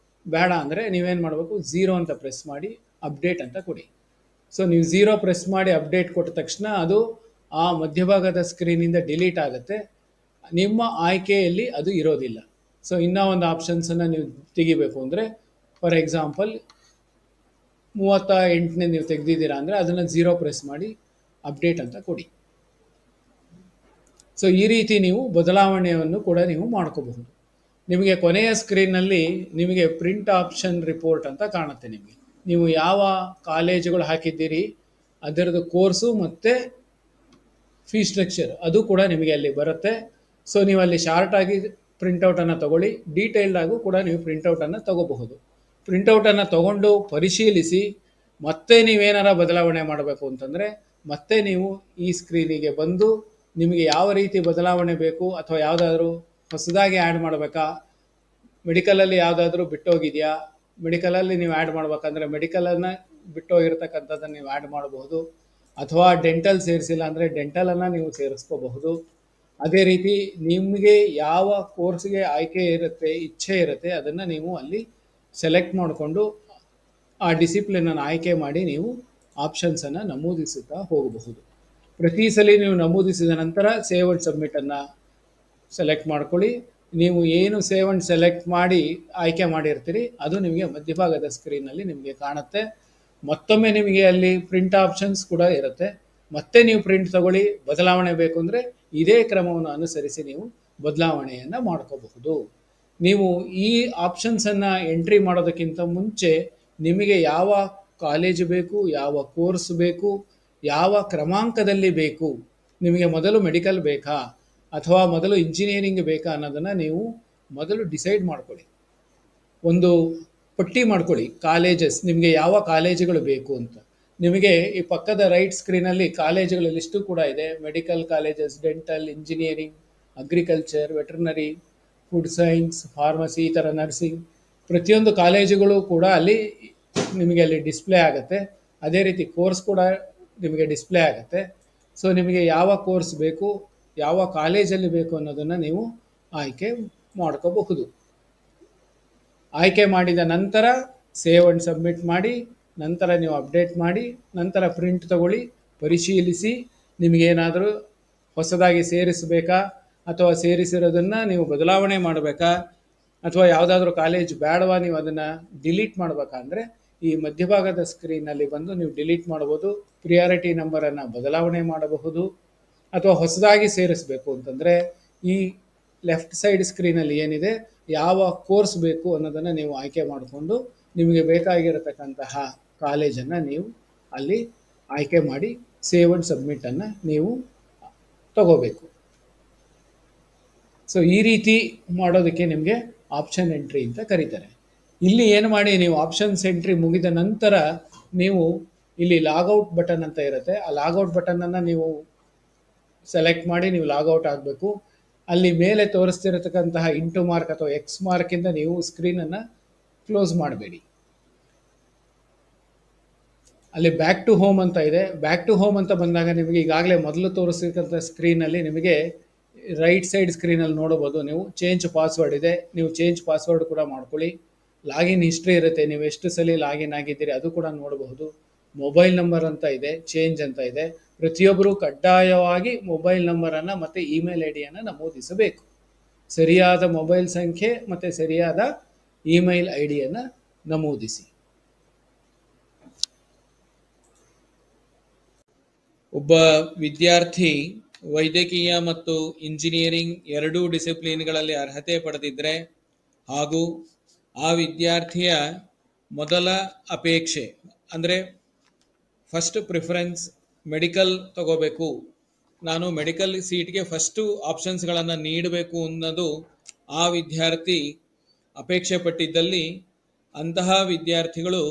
ಬೇಡ ಅಂದರೆ ನೀವೇನು ಮಾಡಬೇಕು, 0 ಅಂತ ಪ್ರೆಸ್ ಮಾಡಿ ಅಪ್ಡೇಟ್ ಅಂತ ಕೊಡಿ. ಸೊ ನೀವು 0 ಪ್ರೆಸ್ ಮಾಡಿ ಅಪ್ಡೇಟ್ ಕೊಟ್ಟ ತಕ್ಷಣ ಅದು ಆ ಮಧ್ಯಭಾಗದ ಸ್ಕ್ರೀನಿಂದ ಡಿಲೀಟ್ ಆಗುತ್ತೆ. ನಿಮ್ಮ ಆಯ್ಕೆಯಲ್ಲಿ ಅದು ಇರೋದಿಲ್ಲ. ಸೊ ಇನ್ನೂ ಒಂದು ಆಪ್ಷನ್ಸನ್ನು ನೀವು ತೆಗಿಬೇಕು ಅಂದರೆ ಫಾರ್ ಎಕ್ಸಾಂಪಲ್ 38ನೇ ನೀವು ತೆಗೆದಿದ್ದೀರಾ ಅಂದರೆ ಅದನ್ನು 0 ಪ್ರೆಸ್ ಮಾಡಿ ಅಪ್ಡೇಟ್ ಅಂತ ಕೊಡಿ. ಸೊ ಈ ರೀತಿ ನೀವು ಬದಲಾವಣೆಯನ್ನು ಕೂಡ ನೀವು ಮಾಡ್ಕೋಬಹುದು. ನಿಮಗೆ ಕೊನೆಯ ಸ್ಕ್ರೀನ್ನಲ್ಲಿ ನಿಮಗೆ ಪ್ರಿಂಟ್ ಆಪ್ಷನ್ ರಿಪೋರ್ಟ್ ಅಂತ ಕಾಣುತ್ತೆ. ನೀವು ಯಾವ ಕಾಲೇಜುಗಳು ಹಾಕಿದ್ದೀರಿ ಅದರದ್ದು ಕೋರ್ಸು ಮತ್ತು ಫೀಸ್ ಸ್ಟ್ರಕ್ಚರ್ ಅದು ಕೂಡ ನಿಮಗೆ ಅಲ್ಲಿ ಬರುತ್ತೆ. ಸೊ ನೀವು ಅಲ್ಲಿ ಶಾರ್ಟಾಗಿ ಪ್ರಿಂಟೌಟನ್ನು ತಗೊಳ್ಳಿ, ಡೀಟೇಲ್ಡ್ ಆಗು ಕೂಡ ನೀವು ಪ್ರಿಂಟೌಟನ್ನು ತಗೋಬಹುದು. ಪ್ರಿಂಟೌಟನ್ನು ತಗೊಂಡು ಪರಿಶೀಲಿಸಿ ಮತ್ತೆ ನೀವೇನಾರ ಬದಲಾವಣೆ ಮಾಡಬೇಕು ಅಂತಂದರೆ ಮತ್ತೆ ನೀವು ಈ ಸ್ಕ್ರೀನಿಗೆ ಬಂದು ನಿಮಗೆ ಯಾವ ರೀತಿ ಬದಲಾವಣೆ ಬೇಕು ಅಥವಾ ಯಾವುದಾದ್ರೂ ಹೊಸದಾಗಿ ಆ್ಯಡ್ ಮಾಡಬೇಕಾ, ಮೆಡಿಕಲಲ್ಲಿ ಯಾವುದಾದ್ರೂ ಬಿಟ್ಟೋಗಿದೆಯಾ, ಮೆಡಿಕಲಲ್ಲಿ ನೀವು ಆ್ಯಡ್ ಮಾಡಬೇಕಂದ್ರೆ ಮೆಡಿಕಲನ್ನು ಬಿಟ್ಟೋಗಿರ್ತಕ್ಕಂಥದ್ದನ್ನು ನೀವು ಆ್ಯಡ್ ಮಾಡಬಹುದು. ಅಥವಾ ಡೆಂಟಲ್ ಸೇರಿಸಿಲ್ಲ ಅಂದರೆ ಡೆಂಟಲನ್ನು ನೀವು ಸೇರಿಸ್ಕೋಬಹುದು. ಅದೇ ರೀತಿ ನಿಮಗೆ ಯಾವ ಕೋರ್ಸ್ಗೆ ಆಯ್ಕೆ ಇರುತ್ತೆ, ಇಚ್ಛೆ ಇರುತ್ತೆ ಅದನ್ನು ನೀವು ಅಲ್ಲಿ ಸೆಲೆಕ್ಟ್ ಮಾಡಿಕೊಂಡು ಆ ಡಿಸಿಪ್ಲಿನನ್ನು ಆಯ್ಕೆ ಮಾಡಿ ನೀವು ಆಪ್ಷನ್ಸನ್ನು ನಮೂದಿಸುತ್ತಾ ಹೋಗಬಹುದು. ಪ್ರತಿ ಸಲ ನೀವು ನಮೂದಿಸಿದ ನಂತರ ಸೇವ್ ಅಂಡ್ ಸಬ್ಮಿಟನ್ನು ಸೆಲೆಕ್ಟ್ ಮಾಡ್ಕೊಳ್ಳಿ. ನೀವು ಏನು ಸೇವ್ ಅಂಡ್ ಸೆಲೆಕ್ಟ್ ಮಾಡಿ ಆಯ್ಕೆ ಮಾಡಿರ್ತೀರಿ ಅದು ನಿಮಗೆ ಮಧ್ಯಭಾಗದ ಸ್ಕ್ರೀನಲ್ಲಿ ನಿಮಗೆ ಕಾಣುತ್ತೆ. ಮತ್ತೊಮ್ಮೆ ನಿಮಗೆ ಅಲ್ಲಿ ಪ್ರಿಂಟ್ ಆಪ್ಷನ್ಸ್ ಕೂಡ ಇರುತ್ತೆ. ಮತ್ತೆ ನೀವು ಪ್ರಿಂಟ್ ತಗೊಳ್ಳಿ, ಬದಲಾವಣೆ ಬೇಕು ಅಂದರೆ ಇದೇ ಕ್ರಮವನ್ನು ಅನುಸರಿಸಿ ನೀವು ಬದಲಾವಣೆಯನ್ನು ಮಾಡ್ಕೋಬಹುದು. ನೀವು ಈ ಆಪ್ಷನ್ಸನ್ನು ಎಂಟ್ರಿ ಮಾಡೋದಕ್ಕಿಂತ ಮುಂಚೆ ನಿಮಗೆ ಯಾವ ಕಾಲೇಜು ಬೇಕು, ಯಾವ ಕೋರ್ಸ್ ಬೇಕು, ಯಾವ ಕ್ರಮಾಂಕದಲ್ಲಿ ಬೇಕು, ನಿಮಗೆ ಮೊದಲು ಮೆಡಿಕಲ್ ಬೇಕಾ ಅಥವಾ ಮೊದಲು ಇಂಜಿನಿಯರಿಂಗ್ ಬೇಕಾ ಅನ್ನೋದನ್ನು ನೀವು ಮೊದಲು ಡಿಸೈಡ್ ಮಾಡ್ಕೊಳ್ಳಿ. ಒಂದು ಪಟ್ಟಿ ಮಾಡ್ಕೊಳ್ಳಿ ಕಾಲೇಜಸ್, ನಿಮಗೆ ಯಾವ ಕಾಲೇಜುಗಳು ಬೇಕು ಅಂತ. ನಿಮಗೆ ಈ ಪಕ್ಕದ ರೈಟ್ ಸ್ಕ್ರೀನಲ್ಲಿ ಕಾಲೇಜುಗಳ ಲಿಸ್ಟು ಕೂಡ ಇದೆ. Medical colleges, dental, engineering, agriculture, veterinary, food science, pharmacy, ಈ ಥರ ನರ್ಸಿಂಗ್, ಪ್ರತಿಯೊಂದು ಕಾಲೇಜುಗಳು ಕೂಡ ಅಲ್ಲಿ ನಿಮಗೆ ಅಲ್ಲಿ ಡಿಸ್ಪ್ಲೇ ಆಗುತ್ತೆ. ಅದೇ ರೀತಿ ಕೋರ್ಸ್ ಕೂಡ ನಿಮಗೆ ಡಿಸ್ಪ್ಲೇ ಆಗುತ್ತೆ. ಸೊ ನಿಮಗೆ ಯಾವ ಕೋರ್ಸ್ ಬೇಕು, ಯಾವ ಕಾಲೇಜಲ್ಲಿ ಬೇಕು ಅನ್ನೋದನ್ನು ನೀವು ಆಯ್ಕೆ ಮಾಡ್ಕೋಬಹುದು. ಆಯ್ಕೆ ಮಾಡಿದ ನಂತರ ಸೇವ್ ಅಂಡ್ ಸಬ್ಮಿಟ್ ಮಾಡಿ, ನಂತರ ನೀವು ಅಪ್ಡೇಟ್ ಮಾಡಿ, ನಂತರ ಪ್ರಿಂಟ್ ತಗೊಳ್ಳಿ, ಪರಿಶೀಲಿಸಿ, ನಿಮಗೇನಾದರೂ ಹೊಸದಾಗಿ ಸೇರಿಸಬೇಕಾ ಅಥವಾ ಸೇರಿಸಿರೋದನ್ನು ನೀವು ಬದಲಾವಣೆ ಮಾಡಬೇಕಾ ಅಥವಾ ಯಾವುದಾದ್ರೂ ಕಾಲೇಜ್ ಬೇಡವಾ, ನೀವು ಅದನ್ನು ಡಿಲೀಟ್ ಮಾಡಬೇಕಾ ಅಂದರೆ ಈ ಮಧ್ಯಭಾಗದ ಸ್ಕ್ರೀನಲ್ಲಿ ಬಂದು ನೀವು ಡಿಲೀಟ್ ಮಾಡ್ಬೋದು. ಪ್ರಿಯಾರಿಟಿ ನಂಬರನ್ನು ಬದಲಾವಣೆ ಮಾಡಬಹುದು. ಅಥವಾ ಹೊಸದಾಗಿ ಸೇರಿಸಬೇಕು ಅಂತಂದರೆ ಈ ಲೆಫ್ಟ್ ಸೈಡ್ ಸ್ಕ್ರೀನಲ್ಲಿ ಏನಿದೆ, ಯಾವ ಕೋರ್ಸ್ ಬೇಕು ಅನ್ನೋದನ್ನು ನೀವು ಆಯ್ಕೆ ಮಾಡಿಕೊಂಡು ನಿಮಗೆ ಬೇಕಾಗಿರತಕ್ಕಂತಹ ಕಾಲೇಜನ್ನು ನೀವು ಅಲ್ಲಿ ಆಯ್ಕೆ ಮಾಡಿ ಸೇವ್ ಅಂಡ್ ಸಬ್ಮಿಟನ್ನು ನೀವು ತಗೋಬೇಕು. ಸೊ ಈ ರೀತಿ ಮಾಡೋದಕ್ಕೆ ನಿಮಗೆ ಆಪ್ಷನ್ ಎಂಟ್ರಿ ಅಂತ ಕರೀತಾರೆ. ಇಲ್ಲಿ ಏನು ಮಾಡಿ, ನೀವು ಆಪ್ಷನ್ಸ್ ಎಂಟ್ರಿ ಮುಗಿದ ನಂತರ ನೀವು ಇಲ್ಲಿ ಲಾಗೌಟ್ ಬಟನ್ ಅಂತ ಇರುತ್ತೆ, ಆ ಲಾಗೌಟ್ ಬಟನನ್ನು ನೀವು ಸೆಲೆಕ್ಟ್ ಮಾಡಿ ನೀವು ಲಾಗೌಟ್ ಆಗಬೇಕು. ಅಲ್ಲಿ ಮೇಲೆ ತೋರಿಸ್ತಿರತಕ್ಕಂತಹ ಇಂಟು ಮಾರ್ಕ್ ಅಥವಾ ಎಕ್ಸ್ ಮಾರ್ಕಿಂದ ನೀವು ಸ್ಕ್ರೀನನ್ನು ಕ್ಲೋಸ್ ಮಾಡಬೇಡಿ. ಅಲ್ಲಿ ಬ್ಯಾಕ್ ಟು ಹೋಮ್ ಅಂತ ಇದೆ. ಬ್ಯಾಕ್ ಟು ಹೋಮ್ ಅಂತ ಬಂದಾಗ ನಿಮಗೆ ಈಗಾಗಲೇ ಮೊದಲು ತೋರಿಸಿರ್ತಕ್ಕಂಥ ಸ್ಕ್ರೀನಲ್ಲಿ ನಿಮಗೆ ರೈಟ್ ಸೈಡ್ ಸ್ಕ್ರೀನಲ್ಲಿ ನೋಡಬಹುದು, ನೀವು ಚೇಂಜ್ ಪಾಸ್ವರ್ಡ್ ಇದೆ, ನೀವು ಚೇಂಜ್ ಪಾಸ್ವರ್ಡ್ ಕೂಡ ಮಾಡ್ಕೊಳ್ಳಿ. ಲಾಗಿನ್ ಹಿಸ್ಟ್ರಿ ಇರುತ್ತೆ, ನೀವು ಎಷ್ಟು ಸಲ ಲಾಗಿನ್ ಆಗಿದ್ದೀರಿ ಅದು ಕೂಡ ನೋಡಬಹುದು. ಮೊಬೈಲ್ ನಂಬರ್ ಅಂತ ಇದೆ, ಚೇಂಜ್ ಅಂತ ಇದೆ. ಪ್ರತಿಯೊಬ್ಬರು ಕಡ್ಡಾಯವಾಗಿ ಮೊಬೈಲ್ ನಂಬರನ್ನು ಮತ್ತು ಇಮೇಲ್ ಐ ಡಿಯನ್ನು ನಮೂದಿಸಬೇಕು. ಸರಿಯಾದ ಮೊಬೈಲ್ ಸಂಖ್ಯೆ ಮತ್ತು ಸರಿಯಾದ ಇಮೇಲ್ ಐ ಡಿಯನ್ನು ನಮೂದಿಸಿ. ಒಬ್ಬ ವಿದ್ಯಾರ್ಥಿ ವೈದ್ಯಕೀಯ ಮತ್ತು ಇಂಜಿನಿಯರಿಂಗ್ ಎರಡೂ ಡಿಸಿಪ್ಲಿನ್ಗಳಲ್ಲಿ ಅರ್ಹತೆ ಪಡೆದಿದ್ದರೆ ಹಾಗೂ ಆ ವಿದ್ಯಾರ್ಥಿಯ ಮೊದಲ ಅಪೇಕ್ಷೆ ಅಂದರೆ ಫಸ್ಟ್ ಪ್ರಿಫರೆನ್ಸ್ ಮೆಡಿಕಲ್ ತಗೋಬೇಕು, ನಾನು ಮೆಡಿಕಲ್ ಸೀಟ್ಗೆ ಫಸ್ಟು ಆಪ್ಷನ್ಸ್ಗಳನ್ನು ನೀಡಬೇಕು ಅನ್ನೋದು ಆ ವಿದ್ಯಾರ್ಥಿ ಅಪೇಕ್ಷೆ ಪಟ್ಟಿದ್ದಲ್ಲಿ ಅಂತಹ ವಿದ್ಯಾರ್ಥಿಗಳು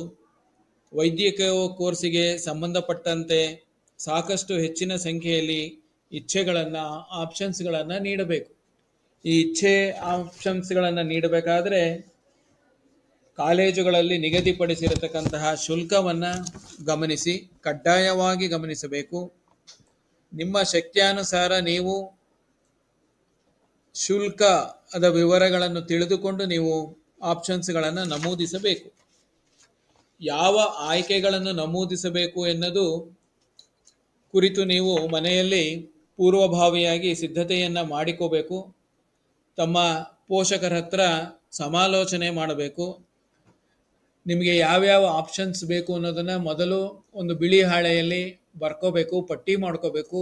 ವೈದ್ಯಕೀಯ ಕೋರ್ಸಿಗೆ ಸಂಬಂಧಪಟ್ಟಂತೆ ಸಾಕಷ್ಟು ಹೆಚ್ಚಿನ ಸಂಖ್ಯೆಯಲ್ಲಿ ಇಚ್ಛೆಗಳನ್ನು, ಆಪ್ಷನ್ಸ್ಗಳನ್ನು ನೀಡಬೇಕು. ಈ ಇಚ್ಛೆ ಆಪ್ಷನ್ಸ್ಗಳನ್ನು ನೀಡಬೇಕಾದ್ರೆ ಕಾಲೇಜುಗಳಲ್ಲಿ ನಿಗದಿಪಡಿಸಿರತಕ್ಕಂತಹ ಶುಲ್ಕವನ್ನು ಗಮನಿಸಿ, ಕಡ್ಡಾಯವಾಗಿ ಗಮನಿಸಬೇಕು. ನಿಮ್ಮ ಶಕ್ತ್ಯಾನುಸಾರ ನೀವು ಶುಲ್ಕದ ವಿವರಗಳನ್ನು ತಿಳಿದುಕೊಂಡು ನೀವು ಆಪ್ಷನ್ಸ್ಗಳನ್ನು ನಮೂದಿಸಬೇಕು. ಯಾವ ಆಯ್ಕೆಗಳನ್ನು ನಮೂದಿಸಬೇಕು ಎನ್ನುವುದು ಕುರಿತು ನೀವು ಮನೆಯಲ್ಲಿ ಪೂರ್ವಭಾವಿಯಾಗಿ ಸಿದ್ಧತೆಯನ್ನು ಮಾಡಿಕೋಬೇಕು. ತಮ್ಮ ಪೋಷಕರ ಹತ್ರ ಸಮಾಲೋಚನೆ ಮಾಡಬೇಕು. ನಿಮಗೆ ಯಾವ್ಯಾವ ಆಪ್ಷನ್ಸ್ ಬೇಕು ಅನ್ನೋದನ್ನು ಮೊದಲು ಒಂದು ಬಿಳಿ ಹಾಳೆಯಲ್ಲಿ ಬರ್ಕೋಬೇಕು, ಪಟ್ಟಿ ಮಾಡ್ಕೋಬೇಕು.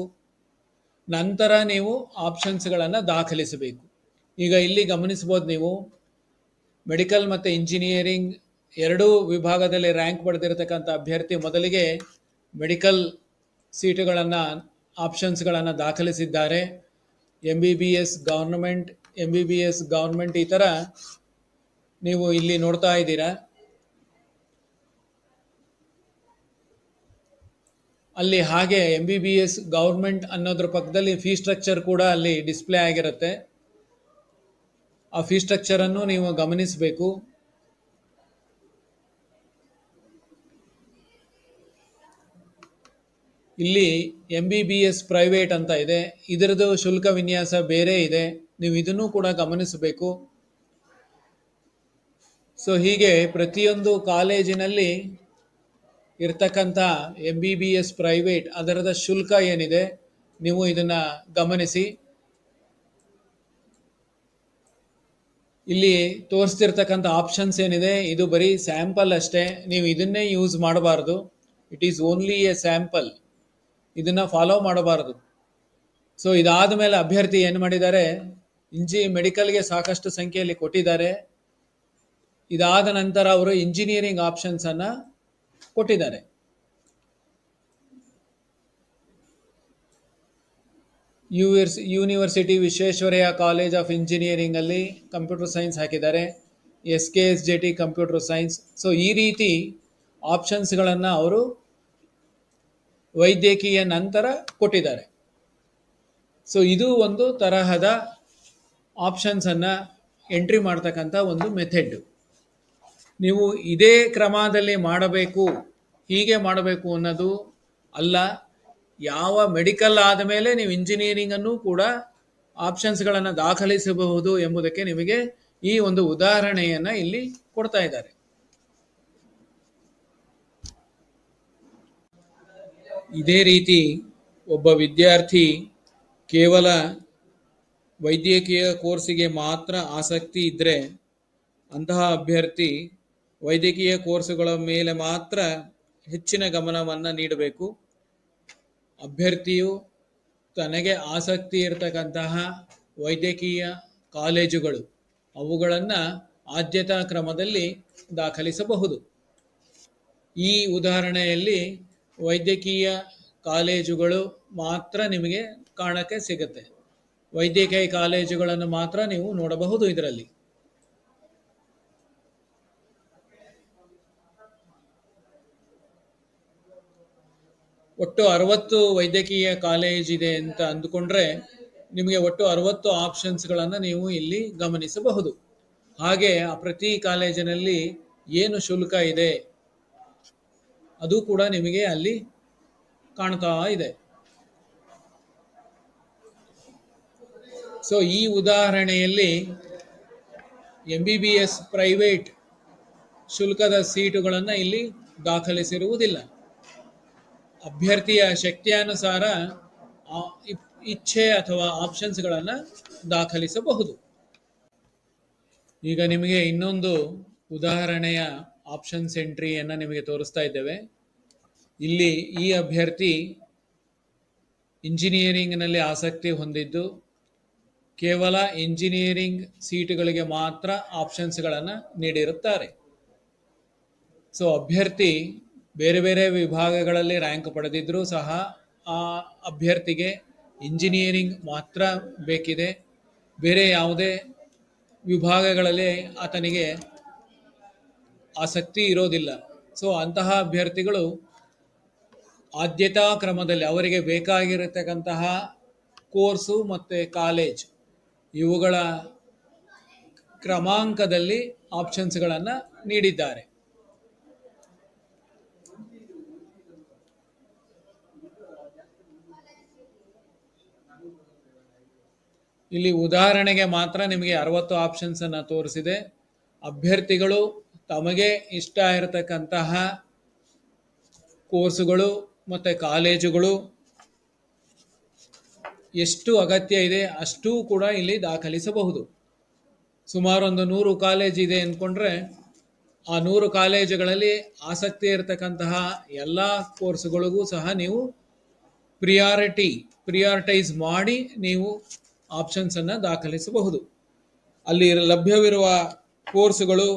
ನಂತರ ನೀವು ಆಪ್ಷನ್ಸ್ಗಳನ್ನು ದಾಖಲಿಸಬೇಕು. ಈಗ ಇಲ್ಲಿ ಗಮನಿಸ್ಬೋದು, ನೀವು ಮೆಡಿಕಲ್ ಮತ್ತು ಇಂಜಿನಿಯರಿಂಗ್ ಎರಡೂ ವಿಭಾಗದಲ್ಲಿ ರ್ಯಾಂಕ್ ಪಡೆದಿರತಕ್ಕಂಥ ಅಭ್ಯರ್ಥಿ ಮೊದಲಿಗೆ ಮೆಡಿಕಲ್ ಸೀಟುಗಳನ್ನು, ಆಪ್ಷನ್ಸ್ಗಳನ್ನು ದಾಖಲಿಸಿದ್ದಾರೆ. MBBS ಗೌರ್ಮೆಂಟ್ ಈ ಥರ ನೀವು ಇಲ್ಲಿ ನೋಡ್ತಾ ಇದ್ದೀರಾ. ಅಲ್ಲಿ ಹಾಗೆ MBBS ಗೌರ್ಮೆಂಟ್ ಅನ್ನೋದ್ರ ಪಕ್ಕದಲ್ಲಿ ಫೀ ಸ್ಟ್ರಕ್ಚರ್ ಕೂಡ ಅಲ್ಲಿ ಡಿಸ್ಪ್ಲೇ ಆಗಿರುತ್ತೆ. ಆ ಫೀ ಸ್ಟ್ರಕ್ಚರನ್ನು ನೀವು ಗಮನಿಸಬೇಕು. ಇಲ್ಲಿ MBBS ಪ್ರೈವೇಟ್ ಅಂತ ಇದೆ, ಇದರದ್ದು ಶುಲ್ಕ ವಿನ್ಯಾಸ ಬೇರೆ ಇದೆ, ನೀವು ಇದನ್ನು ಕೂಡ ಗಮನಿಸಬೇಕು. ಸೊ ಹೀಗೆ ಪ್ರತಿಯೊಂದು ಕಾಲೇಜಿನಲ್ಲಿ ಇರ್ತಕ್ಕಂಥ MBBS ಪ್ರೈವೇಟ್ ಅದರದ ಶುಲ್ಕ ಏನಿದೆ ನೀವು ಇದನ್ನು ಗಮನಿಸಿ. ಇಲ್ಲಿ ತೋರಿಸ್ತಿರ್ತಕ್ಕಂಥ ಆಪ್ಷನ್ಸ್ ಏನಿದೆ ಇದು ಬರೀ ಸ್ಯಾಂಪಲ್ ಅಷ್ಟೇ, ನೀವು ಇದನ್ನೇ ಯೂಸ್ ಮಾಡಬಾರ್ದು. It is only A sample, ಇದನ್ನು ಫಾಲೋ ಮಾಡಬಾರ್ದು. ಸೊ ಇದಾದ ಮೇಲೆ ಅಭ್ಯರ್ಥಿ ಏನು ಮಾಡಿದ್ದಾರೆ, ಮೆಡಿಕಲ್ಗೆ ಸಾಕಷ್ಟು ಸಂಖ್ಯೆಯಲ್ಲಿ ಕೊಟ್ಟಿದ್ದಾರೆ. ಇದಾದ ನಂತರ ಅವರು ಇಂಜಿನಿಯರಿಂಗ್ ಆಪ್ಷನ್ಸನ್ನು ಕೊಟ್ಟಿದ್ದಾರೆ. University Visvesvaraya college of engineering ಅಲ್ಲಿ ಕಂಪ್ಯೂಟರ್ ಸೈನ್ಸ್ ಹಾಕಿದ್ದಾರೆ. SKSJT computer science. ಸೊ ಈ ರೀತಿ ಆಪ್ಷನ್ಸ್ಗಳನ್ನು ಅವರು ವೈದ್ಯಕೀಯ ನಂತರ ಕೊಟ್ಟಿದ್ದಾರೆ. ಸೊ ಇದು ಒಂದು ತರಹದ ಆಪ್ಷನ್ಸನ್ನು ಎಂಟ್ರಿ ಮಾಡ್ತಕ್ಕಂಥ ಒಂದು ಮೆಥಡ್. ನೀವು ಇದೇ ಕ್ರಮದಲ್ಲಿ ಮಾಡಬೇಕು, ಹೀಗೆ ಮಾಡಬೇಕು ಅನ್ನೋದು ಅಲ್ಲ. ಯಾವ ಮೆಡಿಕಲ್ ಆದಮೇಲೆ ನೀವು ಇಂಜಿನಿಯರಿಂಗನ್ನು ಕೂಡ ಆಪ್ಷನ್ಸ್ಗಳನ್ನು ದಾಖಲಿಸಬಹುದು ಎಂಬುದಕ್ಕೆ ನಿಮಗೆ ಈ ಒಂದು ಉದಾಹರಣೆಯನ್ನು ಇಲ್ಲಿ ಕೊಡ್ತಾ ಇದ್ದಾರೆ. ಇದೇ ರೀತಿ ಒಬ್ಬ ವಿದ್ಯಾರ್ಥಿ ಕೇವಲ ವೈದ್ಯಕೀಯ ಕೋರ್ಸಿಗೆ ಮಾತ್ರ ಆಸಕ್ತಿ ಇದ್ದರೆ ಅಂತಹ ಅಭ್ಯರ್ಥಿ ವೈದ್ಯಕೀಯ ಕೋರ್ಸುಗಳ ಮೇಲೆ ಮಾತ್ರ ಹೆಚ್ಚಿನ ಗಮನವನ್ನು ನೀಡಬೇಕು. ಅಭ್ಯರ್ಥಿಯು ತನಗೆ ಆಸಕ್ತಿ ಇರತಕ್ಕಂತಹ ವೈದ್ಯಕೀಯ ಕಾಲೇಜುಗಳು ಅವುಗಳನ್ನು ಆದ್ಯತಾ ಕ್ರಮದಲ್ಲಿ ದಾಖಲಿಸಬಹುದು. ಈ ಉದಾಹರಣೆಯಲ್ಲಿ ವೈದ್ಯಕೀಯ ಕಾಲೇಜುಗಳು ಮಾತ್ರ ನಿಮಗೆ ಕಾಣಕ್ಕೆ ಸಿಗುತ್ತೆ. ವೈದ್ಯಕೀಯ ಕಾಲೇಜುಗಳನ್ನು ಮಾತ್ರ ನೀವು ನೋಡಬಹುದು ಇದರಲ್ಲಿ. ಒಟ್ಟು 60 ವೈದ್ಯಕೀಯ ಕಾಲೇಜ್ ಇದೆ ಅಂತ ಅಂದುಕೊಂಡ್ರೆ ನಿಮಗೆ ಒಟ್ಟು 60 ಆಪ್ಷನ್ಸ್ಗಳನ್ನು ನೀವು ಇಲ್ಲಿ ಗಮನಿಸಬಹುದು. ಹಾಗೆ ಆ ಪ್ರತಿ ಕಾಲೇಜಿನಲ್ಲಿ ಏನು ಶುಲ್ಕ ಇದೆ ಅದು ಕೂಡ ನಿಮಗೆ ಅಲ್ಲಿ ಕಾಣ್ತಾ ಇದೆ. ಸೊ ಈ ಉದಾಹರಣೆಯಲ್ಲಿ MBBS ಪ್ರೈವೇಟ್ ಶುಲ್ಕದ ಸೀಟುಗಳನ್ನು ಇಲ್ಲಿ ದಾಖಲಿಸಿರುವುದಿಲ್ಲ. ಅಭ್ಯರ್ಥಿಯ ಶಕ್ತಿಯಾನುಸಾರ ಇಚ್ಛೆ ಅಥವಾ ಆಪ್ಷನ್ಸ್ಗಳನ್ನು ದಾಖಲಿಸಬಹುದು. ಈಗ ನಿಮಗೆ ಇನ್ನೊಂದು ಉದಾಹರಣೆಯ ಆಪ್ಷನ್ಸ್ ಎಂಟ್ರಿಯನ್ನು ನಿಮಗೆ ತೋರಿಸ್ತಾ ಇದ್ದೇವೆ. ಇಲ್ಲಿ ಈ ಅಭ್ಯರ್ಥಿ ಇಂಜಿನಿಯರಿಂಗ್ನಲ್ಲಿ ಆಸಕ್ತಿ ಹೊಂದಿದ್ದು ಕೇವಲ ಇಂಜಿನಿಯರಿಂಗ್ ಸೀಟುಗಳಿಗೆ ಮಾತ್ರ ಆಪ್ಷನ್ಸ್ಗಳನ್ನು ನೀಡಿರುತ್ತಾರೆ. ಸೊ ಅಭ್ಯರ್ಥಿ ಬೇರೆ ಬೇರೆ ವಿಭಾಗಗಳಲ್ಲಿ ರ್ಯಾಂಕ್ ಪಡೆದಿದ್ದರೂ ಸಹ ಆ ಅಭ್ಯರ್ಥಿಗೆ ಇಂಜಿನಿಯರಿಂಗ್ ಮಾತ್ರ ಬೇಕಿದೆ, ಬೇರೆ ಯಾವುದೇ ವಿಭಾಗಗಳಲ್ಲಿ ಆತನಿಗೆ ಆಸಕ್ತಿ ಇರೋದಿಲ್ಲ. ಸೊ ಅಂತಹ ಅಭ್ಯರ್ಥಿಗಳು ಆದ್ಯತಾ ಕ್ರಮದಲ್ಲಿ ಅವರಿಗೆ ಬೇಕಾಗಿರತಕ್ಕಂತಹ ಕೋರ್ಸು ಮತ್ತು ಕಾಲೇಜ್ ಇವುಗಳ ಕ್ರಮಾಂಕದಲ್ಲಿ ಆಪ್ಷನ್ಸ್ಗಳನ್ನು ನೀಡಿದ್ದಾರೆ. ಇಲ್ಲಿ ಉದಾಹರಣೆಗೆ ಮಾತ್ರ ನಿಮಗೆ 60 ಆಪ್ಷನ್ಸನ್ನು ತೋರಿಸಿದೆ. ಅಭ್ಯರ್ಥಿಗಳು ತಮಗೆ ಇಷ್ಟ ಇರತಕ್ಕಂತಹ ಕೋರ್ಸುಗಳು ಮತ್ತು ಕಾಲೇಜುಗಳು ಎಷ್ಟು ಅಗತ್ಯ ಇದೆ ಅಷ್ಟೂ ಕೂಡ ಇಲ್ಲಿ ದಾಖಲಿಸಬಹುದು. ಸುಮಾರು ಒಂದು 100 ಕಾಲೇಜ್ ಇದೆ ಅಂದ್ಕೊಂಡ್ರೆ ಆ 100 ಕಾಲೇಜುಗಳಲ್ಲಿ ಆಸಕ್ತಿ ಇರತಕ್ಕಂತಹ ಎಲ್ಲ ಕೋರ್ಸುಗಳಿಗೂ ಸಹ ನೀವು ಪ್ರಿಯಾರಿಟೈಸ್ ಮಾಡಿ ನೀವು ಆಪ್ಷನ್ಸನ್ನು ದಾಖಲಿಸಬಹುದು. ಅಲ್ಲಿ ಲಭ್ಯವಿರುವ ಕೋರ್ಸುಗಳು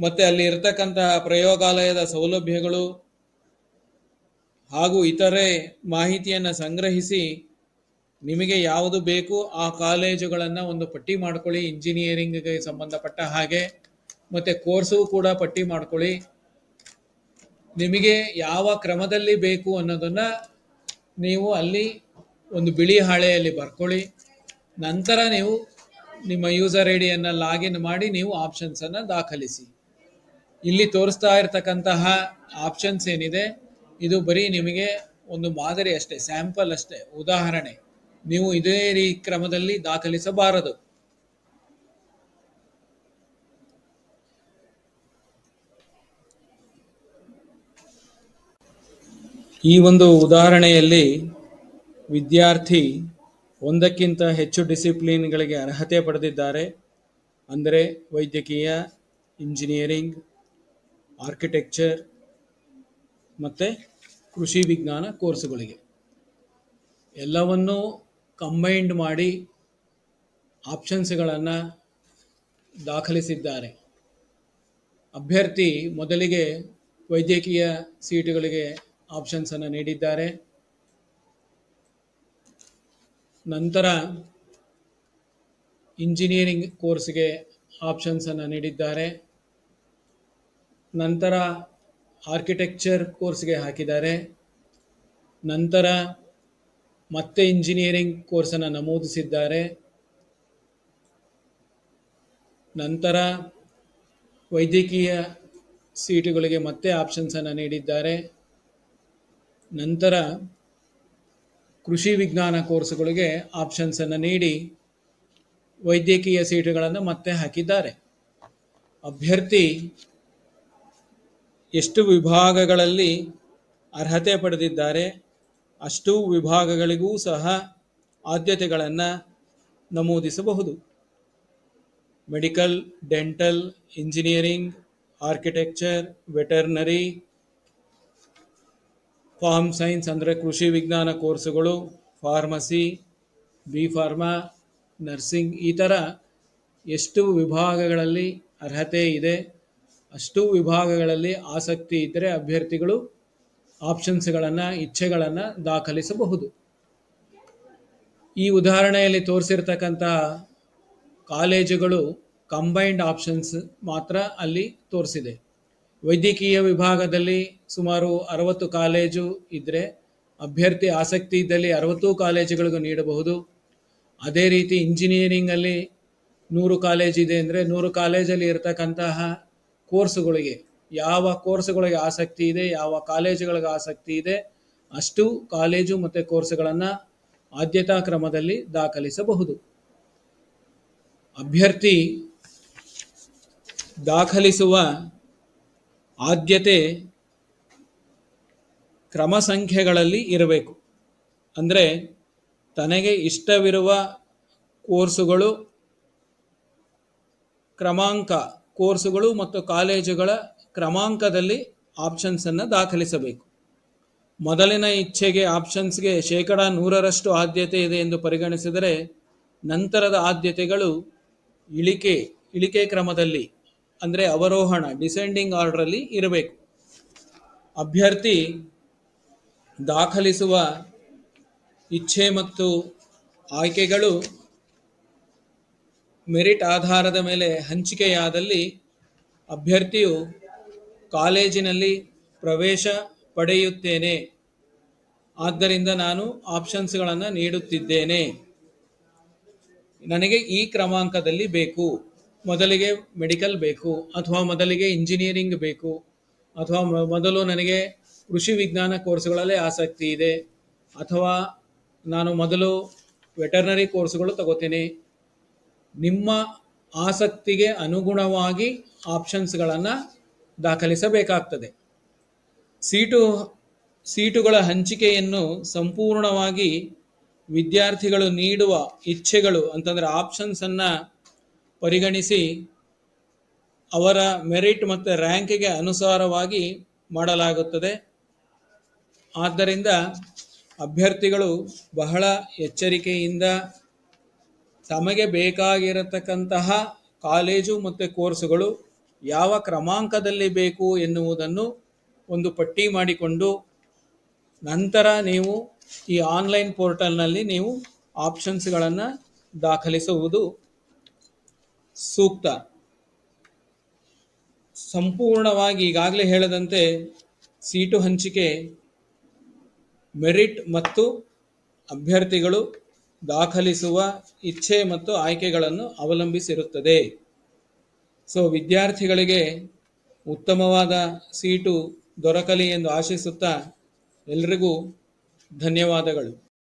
ಮತ್ತು ಅಲ್ಲಿ ಇರತಕ್ಕಂತಹ ಪ್ರಯೋಗಾಲಯದ ಸೌಲಭ್ಯಗಳು ಹಾಗೂ ಇತರೆ ಮಾಹಿತಿಯನ್ನು ಸಂಗ್ರಹಿಸಿ ನಿಮಗೆ ಯಾವುದು ಬೇಕು ಆ ಕಾಲೇಜುಗಳನ್ನು ಒಂದು ಪಟ್ಟಿ ಮಾಡ್ಕೊಳ್ಳಿ. ಇಂಜಿನಿಯರಿಂಗ್ಗೆ ಸಂಬಂಧಪಟ್ಟ ಹಾಗೆ ಮತ್ತು ಕೋರ್ಸು ಕೂಡ ಪಟ್ಟಿ ಮಾಡ್ಕೊಳ್ಳಿ. ನಿಮಗೆ ಯಾವ ಕ್ರಮದಲ್ಲಿ ಬೇಕು ಅನ್ನೋದನ್ನು ನೀವು ಅಲ್ಲಿ ಒಂದು ಬಿಳಿ ಹಾಳೆಯಲ್ಲಿ ಬರ್ಕೊಳ್ಳಿ. ನಂತರ ನೀವು ನಿಮ್ಮ ಯೂಸರ್ ಐಡಿಯನ್ನು ಲಾಗಿನ್ ಮಾಡಿ ನೀವು ಆಪ್ಷನ್ಸನ್ನು ದಾಖಲಿಸಿ. ಇಲ್ಲಿ ತೋರಿಸ್ತಾ ಇರತಕ್ಕಂತಹ ಆಪ್ಷನ್ಸ್ ಏನಿದೆ ಇದು ಬರೀ ನಿಮಗೆ ಒಂದು ಮಾದರಿ ಅಷ್ಟೇ, ಸ್ಯಾಂಪಲ್ ಅಷ್ಟೇ, ಉದಾಹರಣೆ. ನೀವು ಇದೇ ಕ್ರಮದಲ್ಲಿ ದಾಖಲಿಸಬಾರದು. ಈ ಒಂದು ಉದಾಹರಣೆಯಲ್ಲಿ ವಿದ್ಯಾರ್ಥಿ ಒಂದಕ್ಕಿಂತ ಹೆಚ್ಚು ಡಿಸಿಪ್ಲಿನ್ಗಳಿಗೆ ಅರ್ಹತೆ ಪಡೆದಿದ್ದಾರೆ. ಅಂದರೆ ವೈದ್ಯಕೀಯ, ಇಂಜಿನಿಯರಿಂಗ್, ಆರ್ಕಿಟೆಕ್ಚರ್ ಮತ್ತು ಕೃಷಿ ವಿಜ್ಞಾನ ಕೋರ್ಸುಗಳಿಗೆ ಎಲ್ಲವನ್ನೂ ಕಂಬೈನ್ಡ್ ಮಾಡಿ ಆಪ್ಷನ್ಸ್ಗಳನ್ನು ದಾಖಲಿಸಿದ್ದಾರೆ. ಅಭ್ಯರ್ಥಿ ಮೊದಲಿಗೆ ವೈದ್ಯಕೀಯ ಸೀಟುಗಳಿಗೆ ಆಪ್ಷನ್ಸನ್ನು ನೀಡಿದ್ದಾರೆ. ನಂತರ ಇಂಜಿನಿಯರಿಂಗ್ ಕೋರ್ಸ್ಗೆ ಆಪ್ಷನ್ಸನ್ನು ನೀಡಿದ್ದಾರೆ. ನಂತರ ಆರ್ಕಿಟೆಕ್ಚರ್ ಕೋರ್ಸ್ಗೆ ಹಾಕಿದ್ದಾರೆ. ನಂತರ ಮತ್ತೆ ಇಂಜಿನಿಯರಿಂಗ್ ಕೋರ್ಸನ್ನು ನಮೂದಿಸಿದ್ದಾರೆ. ನಂತರ ವೈದ್ಯಕೀಯ ಸೀಟುಗಳಿಗೆ ಮತ್ತೆ ಆಪ್ಷನ್ಸನ್ನು ನೀಡಿದ್ದಾರೆ. ನಂತರ ಕೃಷಿ ವಿಜ್ಞಾನ ಕೋರ್ಸುಗಳಿಗೆ ಆಪ್ಷನ್ಸನ್ನು ನೀಡಿ ವೈದ್ಯಕೀಯ ಸೀಟುಗಳನ್ನು ಮತ್ತೆ ಹಾಕಿದ್ದಾರೆ. ಅಭ್ಯರ್ಥಿ ಎಷ್ಟು ವಿಭಾಗಗಳಲ್ಲಿ ಅರ್ಹತೆ ಪಡೆದಿದ್ದಾರೆ ಅಷ್ಟು ವಿಭಾಗಗಳಿಗೂ ಸಹ ಆದ್ಯತೆಗಳನ್ನು ನಮೂದಿಸಬಹುದು. Medical, dental, engineering, architecture, veterinary, farm science ಅಂದರೆ ಕೃಷಿ ವಿಜ್ಞಾನ ಕೋರ್ಸುಗಳು, ಫಾರ್ಮಸಿ, ಬಿ ಫಾರ್ಮಾ, ನರ್ಸಿಂಗ್, ಈ ಥರ ಎಷ್ಟು ವಿಭಾಗಗಳಲ್ಲಿ ಅರ್ಹತೆ ಇದೆ ಅಷ್ಟು ವಿಭಾಗಗಳಲ್ಲಿ ಆಸಕ್ತಿ ಇದ್ದರೆ ಅಭ್ಯರ್ಥಿಗಳು ಆಪ್ಷನ್ಸ್ಗಳನ್ನು, ಇಚ್ಛೆಗಳನ್ನು ದಾಖಲಿಸಬಹುದು. ಈ ಉದಾಹರಣೆಯಲ್ಲಿ ತೋರಿಸಿರ್ತಕ್ಕಂಥ ಕಾಲೇಜುಗಳು ಕಂಬೈನ್ಡ್ ಆಪ್ಷನ್ಸ್ ಮಾತ್ರ ಅಲ್ಲಿ ತೋರಿಸಿದೆ. ವೈದ್ಯಕೀಯ ವಿಭಾಗದಲ್ಲಿ ಸುಮಾರು 60 ಕಾಲೇಜು ಇದ್ದರೆ ಅಭ್ಯರ್ಥಿ ಆಸಕ್ತಿ ಇದ್ದಲ್ಲಿ 60 ಕಾಲೇಜುಗಳಿಗೂ ನೀಡಬಹುದು. ಅದೇ ರೀತಿ ಇಂಜಿನಿಯರಿಂಗಲ್ಲಿ 100 ಕಾಲೇಜ್ ಇದೆ ಅಂದರೆ 100 ಕಾಲೇಜಲ್ಲಿ ಇರತಕ್ಕಂತಹ ಕೋರ್ಸುಗಳಿಗೆ ಯಾವ ಕೋರ್ಸುಗಳಿಗೆ ಆಸಕ್ತಿ ಇದೆ, ಯಾವ ಕಾಲೇಜುಗಳಿಗೆ ಆಸಕ್ತಿ ಇದೆ ಅಷ್ಟು ಕಾಲೇಜು ಮತ್ತು ಕೋರ್ಸುಗಳನ್ನು ಆದ್ಯತಾ ಕ್ರಮದಲ್ಲಿ ದಾಖಲಿಸಬಹುದು. ಅಭ್ಯರ್ಥಿ ದಾಖಲಿಸುವ ಆದ್ಯತೆ ಕ್ರಮ ಸಂಖ್ಯೆಗಳಲ್ಲಿ ಇರಬೇಕು. ಅಂದರೆ ತನಗೆ ಇಷ್ಟವಿರುವ ಕೋರ್ಸುಗಳು ಕ್ರಮಾಂಕ, ಕೋರ್ಸುಗಳು ಮತ್ತು ಕಾಲೇಜುಗಳ ಕ್ರಮಾಂಕದಲ್ಲಿ ಆಪ್ಷನ್ಸನ್ನು ದಾಖಲಿಸಬೇಕು. ಮೊದಲಿನ ಇಚ್ಛೆಗೆ ಆಪ್ಷನ್ಸ್ಗೆ 100% ಆದ್ಯತೆ ಇದೆ ಎಂದು ಪರಿಗಣಿಸಿದರೆ ನಂತರದ ಆದ್ಯತೆಗಳು ಇಳಿಕೆ ಕ್ರಮದಲ್ಲಿ ಅಂದರೆ ಅವರೋಹಣ, ಡಿಸೆಂಡಿಂಗ್ ಆರ್ಡ್ರಲ್ಲಿ ಇರಬೇಕು. ಅಭ್ಯರ್ಥಿ ದಾಖಲಿಸುವ ಇಚ್ಛೆ ಮತ್ತು ಆಯ್ಕೆಗಳು ಮೆರಿಟ್ ಆಧಾರದ ಮೇಲೆ ಹಂಚಿಕೆಯಾದಲ್ಲಿ ಅಭ್ಯರ್ಥಿಯು ಕಾಲೇಜಿನಲ್ಲಿ ಪ್ರವೇಶ ಪಡೆಯುತ್ತೇನೆ, ಆದ್ದರಿಂದ ನಾನು ಆಪ್ಷನ್ಸ್ಗಳನ್ನು ನೀಡುತ್ತಿದ್ದೇನೆ, ನನಗೆ ಈ ಕ್ರಮಾಂಕದಲ್ಲಿ ಬೇಕು, ಮೊದಲಿಗೆ ಮೆಡಿಕಲ್ ಬೇಕು, ಅಥವಾ ಮೊದಲಿಗೆ ಇಂಜಿನಿಯರಿಂಗ್ ಬೇಕು, ಅಥವಾ ಮೊದಲು ನನಗೆ ಕೃಷಿ ವಿಜ್ಞಾನ ಕೋರ್ಸುಗಳಲ್ಲಿ ಆಸಕ್ತಿ ಇದೆ, ಅಥವಾ ನಾನು ಮೊದಲು ವೆಟರ್ನರಿ ಕೋರ್ಸುಗಳು ತಗೋತೀನಿ. ನಿಮ್ಮ ಆಸಕ್ತಿಗೆ ಅನುಗುಣವಾಗಿ ಆಪ್ಷನ್ಸ್ಗಳನ್ನು ದಾಖಲಿಸಬೇಕಾಗ್ತದೆ. ಸೀಟುಗಳ ಹಂಚಿಕೆಯನ್ನು ಸಂಪೂರ್ಣವಾಗಿ ವಿದ್ಯಾರ್ಥಿಗಳು ನೀಡುವ ಇಚ್ಛೆಗಳು ಅಂತಂದರೆ ಆಪ್ಷನ್ಸನ್ನು ಪರಿಗಣಿಸಿ ಅವರ ಮೆರಿಟ್ ಮತ್ತು ರ್ಯಾಂಕಿಗೆ ಅನುಸಾರವಾಗಿ ಮಾಡಲಾಗುತ್ತದೆ. ಆದ್ದರಿಂದ ಅಭ್ಯರ್ಥಿಗಳು ಬಹಳ ಎಚ್ಚರಿಕೆಯಿಂದ ತಮಗೆ ಬೇಕಾಗಿರತಕ್ಕಂತಹ ಕಾಲೇಜು ಮತ್ತು ಕೋರ್ಸುಗಳು ಯಾವ ಕ್ರಮಾಂಕದಲ್ಲಿ ಬೇಕು ಎನ್ನುವುದನ್ನು ಒಂದು ಪಟ್ಟಿ ಮಾಡಿಕೊಂಡು ನಂತರ ನೀವು ಈ ಆನ್ಲೈನ್ ಪೋರ್ಟಲ್ನಲ್ಲಿ ನೀವು ಆಪ್ಷನ್ಸ್ಗಳನ್ನು ದಾಖಲಿಸುವುದು ಸೂಕ್ತ. ಸಂಪೂರ್ಣವಾಗಿ ಈಗಾಗಲೇ ಹೇಳದಂತೆ ಸೀಟು ಹಂಚಿಕೆ ಮೆರಿಟ್ ಮತ್ತು ಅಭ್ಯರ್ಥಿಗಳು ದಾಖಲಿಸುವ ಇಚ್ಛೆ ಮತ್ತು ಆಯ್ಕೆಗಳನ್ನು ಅವಲಂಬಿಸಿರುತ್ತದೆ. ವಿದ್ಯಾರ್ಥಿಗಳಿಗೆ ಉತ್ತಮವಾದ ಸೀಟು ದೊರಕಲಿ ಎಂದು ಆಶಿಸುತ್ತಾ ಎಲ್ರಿಗೂ ಧನ್ಯವಾದಗಳು.